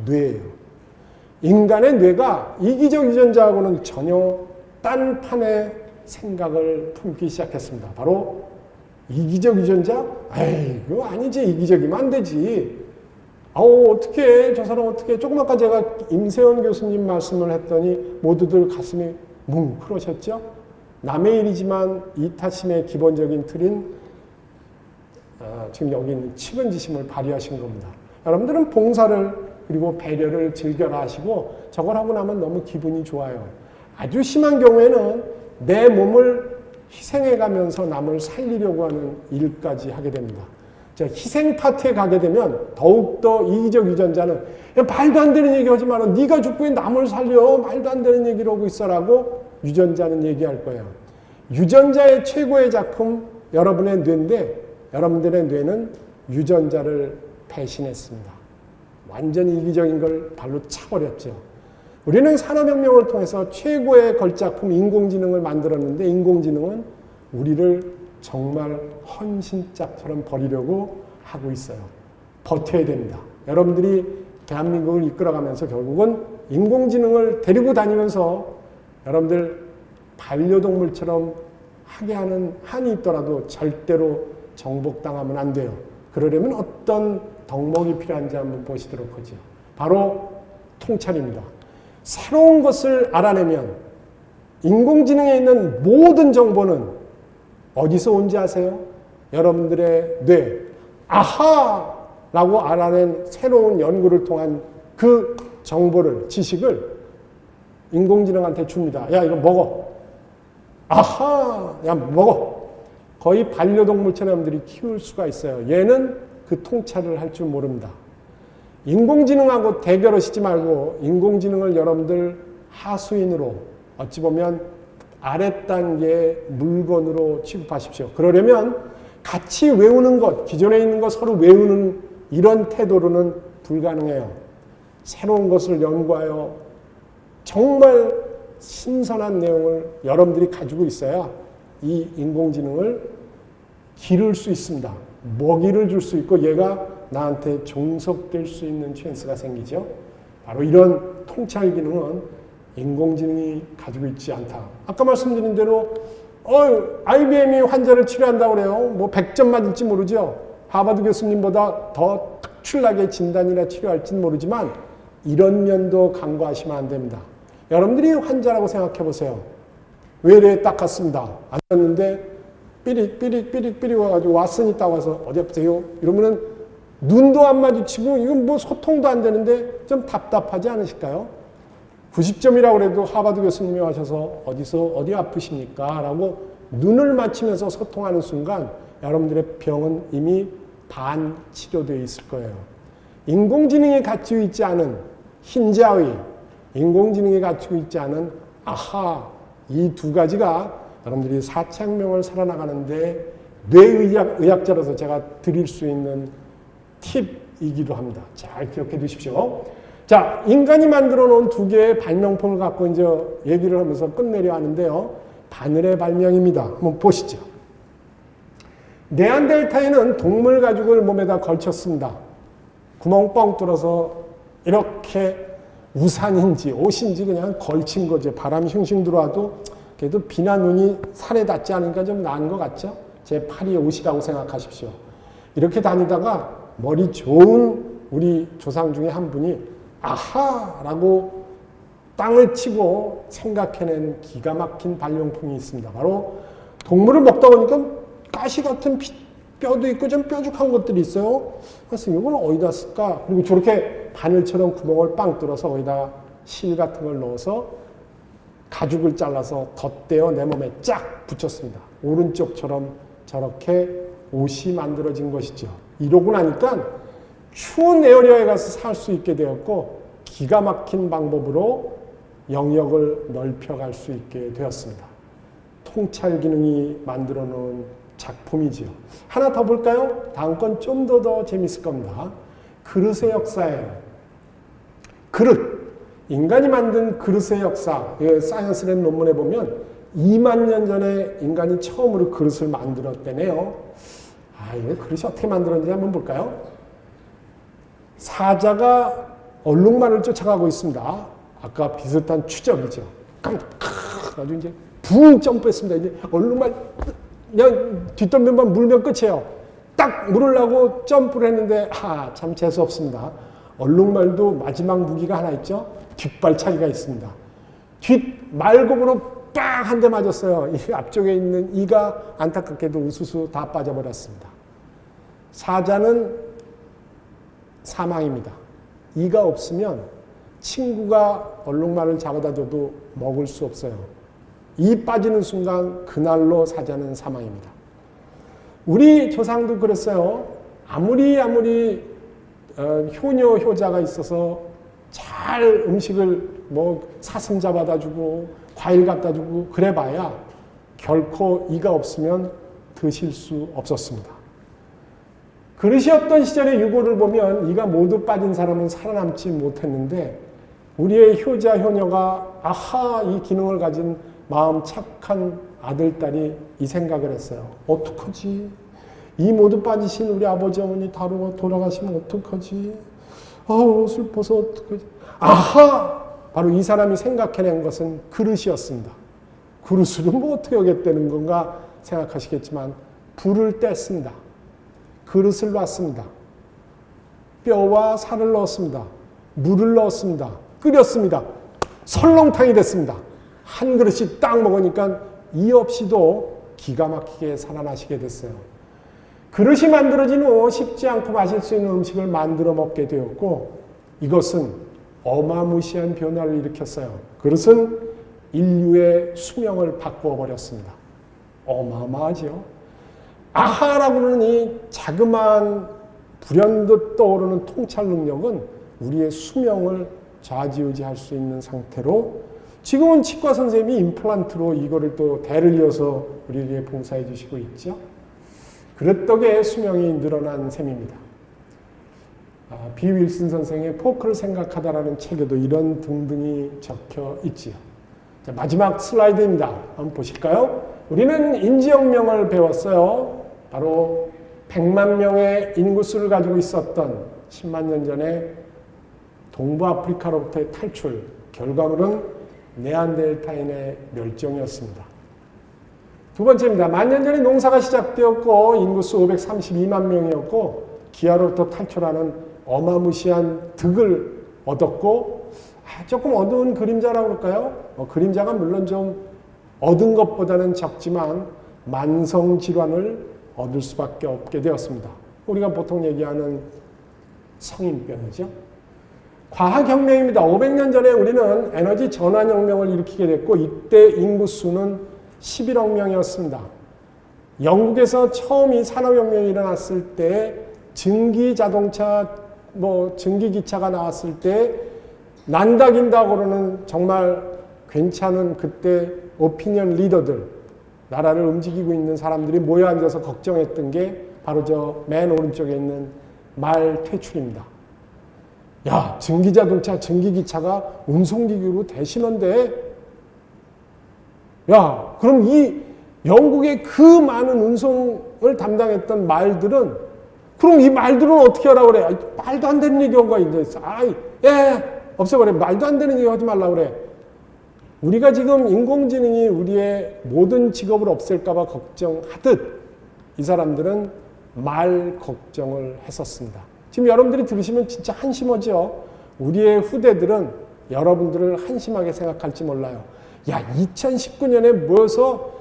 뇌예요. 인간의 뇌가 이기적 유전자하고는 전혀 딴 판의 생각을 품기 시작했습니다. 바로 이기적 유전자? 에이, 그거 아니지. 이기적이면 안 되지. 어떻게 저 사람 어떻게 조금 아까 제가 임세원 교수님 말씀을 했더니 모두들 가슴이 뭉클하셨죠? 남의 일이지만 이타심의 기본적인 틀인 지금 여기 있는 측은지심을 발휘하신 겁니다. 여러분들은 봉사를 그리고 배려를 즐겨라 하시고 저걸 하고 나면 너무 기분이 좋아요. 아주 심한 경우에는 내 몸을 희생해가면서 남을 살리려고 하는 일까지 하게 됩니다. 자, 희생 파트에 가게 되면 더욱더 이기적 유전자는 야, 말도 안 되는 얘기 하지 마라. 네가 죽고 남을 살려. 말도 안 되는 얘기를 하고 있어라고 유전자는 얘기할 거예요. 유전자의 최고의 작품 여러분의 뇌인데 여러분들의 뇌는 유전자를 배신했습니다. 완전히 이기적인 걸 발로 차버렸죠. 우리는 산업혁명을 통해서 최고의 걸작품 인공지능을 만들었는데 인공지능은 우리를 정말 헌신짝처럼 버리려고 하고 있어요. 버텨야 됩니다. 여러분들이 대한민국을 이끌어가면서 결국은 인공지능을 데리고 다니면서 여러분들 반려동물처럼 하게 하는 한이 있더라도 절대로 정복당하면 안 돼요. 그러려면 어떤 덕목이 필요한지 한번 보시도록 하죠. 바로 통찰입니다. 새로운 것을 알아내면 인공지능에 있는 모든 정보는 어디서 온지 아세요? 여러분들의 뇌. 아하라고 알아낸 새로운 연구를 통한 그 정보를, 지식을 인공지능한테 줍니다. 야, 이거 먹어. 아하, 야, 먹어. 거의 반려동물처럼 여러분들이 키울 수가 있어요. 얘는 그 통찰을 할 줄 모릅니다. 인공지능하고 대결하시지 말고 인공지능을 여러분들 하수인으로 어찌 보면 아랫단계의 물건으로 취급하십시오. 그러려면 같이 외우는 것, 기존에 있는 것 서로 외우는 이런 태도로는 불가능해요. 새로운 것을 연구하여 정말 신선한 내용을 여러분들이 가지고 있어야 이 인공지능을 기를 수 있습니다. 먹이를 줄 수 있고 얘가 나한테 종속될 수 있는 찬스가 생기죠. 바로 이런 통찰 기능은 인공지능이 가지고 있지 않다. 아까 말씀드린 대로 IBM이 환자를 치료한다고 그래요. 뭐 100점 맞을지 모르죠. 하버드 교수님보다 더 특출나게 진단이나 치료할지는 모르지만 이런 면도 간과하시면 안 됩니다. 여러분들이 환자라고 생각해 보세요. 외래에 딱 갔습니다. 앉았는데 삐릭 와가지고 왔으니 딱 와서 어디 아프세요? 이러면은 눈도 안 마주치고 이건 뭐 소통도 안 되는데 좀 답답하지 않으실까요? 90점이라고 그래도 하버드 교수님이 하셔서 어디 아프십니까? 라고 눈을 맞추면서 소통하는 순간 여러분들의 병은 이미 반 치료되어 있을 거예요. 인공지능이 갖추고 있지 않은 흰자의, 인공지능이 갖추고 있지 않은 아하, 이 두 가지가 여러분들이 4차혁명을 살아나가는데 뇌의학자로서 제가 드릴 수 있는 팁이기도 합니다. 잘 기억해 두십시오. 자, 인간이 만들어 놓은 두 개의 발명품을 갖고 이제 얘기를 하면서 끝내려 하는데요. 바늘의 발명입니다. 한번 보시죠. 네안데르탈인은 동물 가죽을 몸에다 걸쳤습니다. 구멍 뻥 뚫어서 이렇게 우산인지 옷인지 그냥 걸친 거죠. 바람이 흉흉 들어와도 그래도 비나 눈이 살에 닿지 않으니까 좀 나은 것 같죠? 제 팔이 옷이라고 생각하십시오. 이렇게 다니다가 머리 좋은 우리 조상 중에 한 분이 아하라고 땅을 치고 생각해낸 기가 막힌 발명품이 있습니다. 바로 동물을 먹다 보니까 가시 같은 뼈도 있고 좀 뾰족한 것들이 있어요. 그래서 이걸 어디다 쓸까? 그리고 저렇게 바늘처럼 구멍을 빵 뚫어서 거기다 실 같은 걸 넣어서 가죽을 잘라서 덧대어 내 몸에 쫙 붙였습니다. 오른쪽처럼 저렇게 옷이 만들어진 것이죠. 이러고 나니까 추운 에어리어에 가서 살 수 있게 되었고 기가 막힌 방법으로 영역을 넓혀갈 수 있게 되었습니다. 통찰 기능이 만들어 놓은 작품이지요. 하나 더 볼까요? 다음 건 좀 더 재밌을 겁니다. 그릇의 역사예요. 그릇. 인간이 만든 그릇의 역사. 사이언스라는 논문에 보면 2만 년 전에 인간이 처음으로 그릇을 만들었대네요. 이거 그릇이 어떻게 만들었는지 한번 볼까요? 사자가 얼룩말을 쫓아가고 있습니다. 아까 비슷한 추적이죠. 아주 이제 붕 점프했습니다. 이제 얼룩말 그냥 뒷덜미만 물면 끝이에요. 딱 물으려고 점프를 했는데 참 재수 없습니다. 얼룩말도 마지막 무기가 하나 있죠. 뒷발차기가 있습니다. 뒷말굽으로 빵 한 대 맞았어요. 이 앞쪽에 있는 이가 안타깝게도 우수수 다 빠져버렸습니다. 사자는 사망입니다. 이가 없으면 친구가 얼룩말을 잡아다 줘도 먹을 수 없어요. 이 빠지는 순간 그날로 사자는 사망입니다. 우리 조상도 그랬어요. 아무리 효녀 효자가 있어서 잘 음식을 사슴 잡아다 주고 과일 갖다 주고 그래봐야 결코 이가 없으면 드실 수 없었습니다. 그릇이 없던 시절의 유고를 보면 이가 모두 빠진 사람은 살아남지 못했는데 우리의 효자 효녀가 이 기능을 가진 마음 착한 아들, 딸이 이 생각을 했어요. 어떡하지? 이 모두 빠지신 우리 아버지, 어머니 다루고 돌아가시면 어떡하지? 슬퍼서 어떡하지? 바로 이 사람이 생각해낸 것은 그릇이었습니다. 그릇으로 어떻게 하겠다는 건가 생각하시겠지만 불을 뗐습니다. 그릇을 놨습니다. 뼈와 살을 넣었습니다. 물을 넣었습니다. 끓였습니다. 설렁탕이 됐습니다. 한 그릇씩 딱 먹으니까 이 없이도 기가 막히게 살아나시게 됐어요. 그릇이 만들어진 후 쉽지 않고 마실 수 있는 음식을 만들어 먹게 되었고 이것은 어마무시한 변화를 일으켰어요. 그릇은 인류의 수명을 바꾸어 버렸습니다. 어마어마하죠. 라고 하는 이 자그마한 불현듯 떠오르는 통찰 능력은 우리의 수명을 좌지우지할 수 있는 상태로 지금은 치과 선생님이 임플란트로 이거를 또 대를 이어서 우리에게 봉사해 주시고 있죠. 그릇 덕에 수명이 늘어난 셈입니다. 비 윌슨 선생의 포크를 생각하다라는 책에도 이런 등등이 적혀 있지요. 자, 마지막 슬라이드입니다. 한번 보실까요? 우리는 인지혁명을 배웠어요. 바로 100만 명의 인구수를 가지고 있었던 10만 년 전에 동부 아프리카로부터의 탈출, 결과물은 네안데르탈인의 멸종이었습니다. 두 번째입니다. 만년 전에 농사가 시작되었고 인구수 532만 명이었고 기아로부터 탈출하는 어마무시한 득을 얻었고 조금 어두운 그림자라고 그럴까요? 그림자가 물론 좀 얻은 것보다는 적지만 만성질환을 얻을 수밖에 없게 되었습니다. 우리가 보통 얘기하는 성인병이죠. 과학혁명입니다. 500년 전에 우리는 에너지 전환혁명을 일으키게 됐고 이때 인구수는 11억 명이었습니다. 영국에서 처음 이 산업혁명이 일어났을 때 증기자동차, 증기기차가 나왔을 때 난다긴다 그러는 정말 괜찮은 그때 오피니언 리더들, 나라를 움직이고 있는 사람들이 모여 앉아서 걱정했던 게 바로 저 맨 오른쪽에 있는 말 퇴출입니다. 야, 증기자동차, 증기기차가 운송기구로 대신한데 야, 그럼 이 영국의 그 많은 운송을 담당했던 말들은 그럼 이 말들은 어떻게 하라고 그래? 말도 안 되는 얘기가 있는데 없애버려. 말도 안 되는 얘기 하지 말라고 그래. 우리가 지금 인공지능이 우리의 모든 직업을 없앨까봐 걱정하듯 이 사람들은 말 걱정을 했었습니다. 지금 여러분들이 들으시면 진짜 한심하죠. 우리의 후대들은 여러분들을 한심하게 생각할지 몰라요. 야, 2019년에 모여서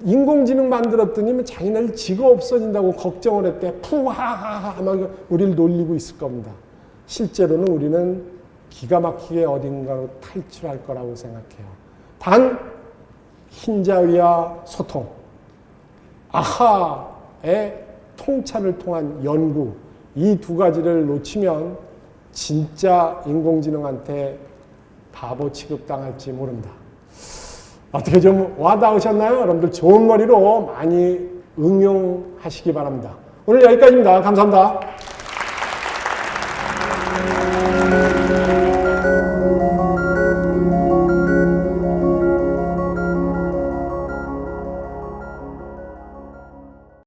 인공지능 만들었더니 자기네들 직업 없어진다고 걱정을 했대. 푸하하하 막 우리를 놀리고 있을 겁니다. 실제로는 우리는 기가 막히게 어딘가로 탈출할 거라고 생각해요. 단 흰자위와 소통, 아하의 통찰을 통한 연구, 이 두 가지를 놓치면 진짜 인공지능한테 바보 취급당할지 모른다. 어떻게 좀 와닿으셨나요? 여러분들 좋은 머리로 많이 응용하시기 바랍니다. 오늘 여기까지입니다. 감사합니다.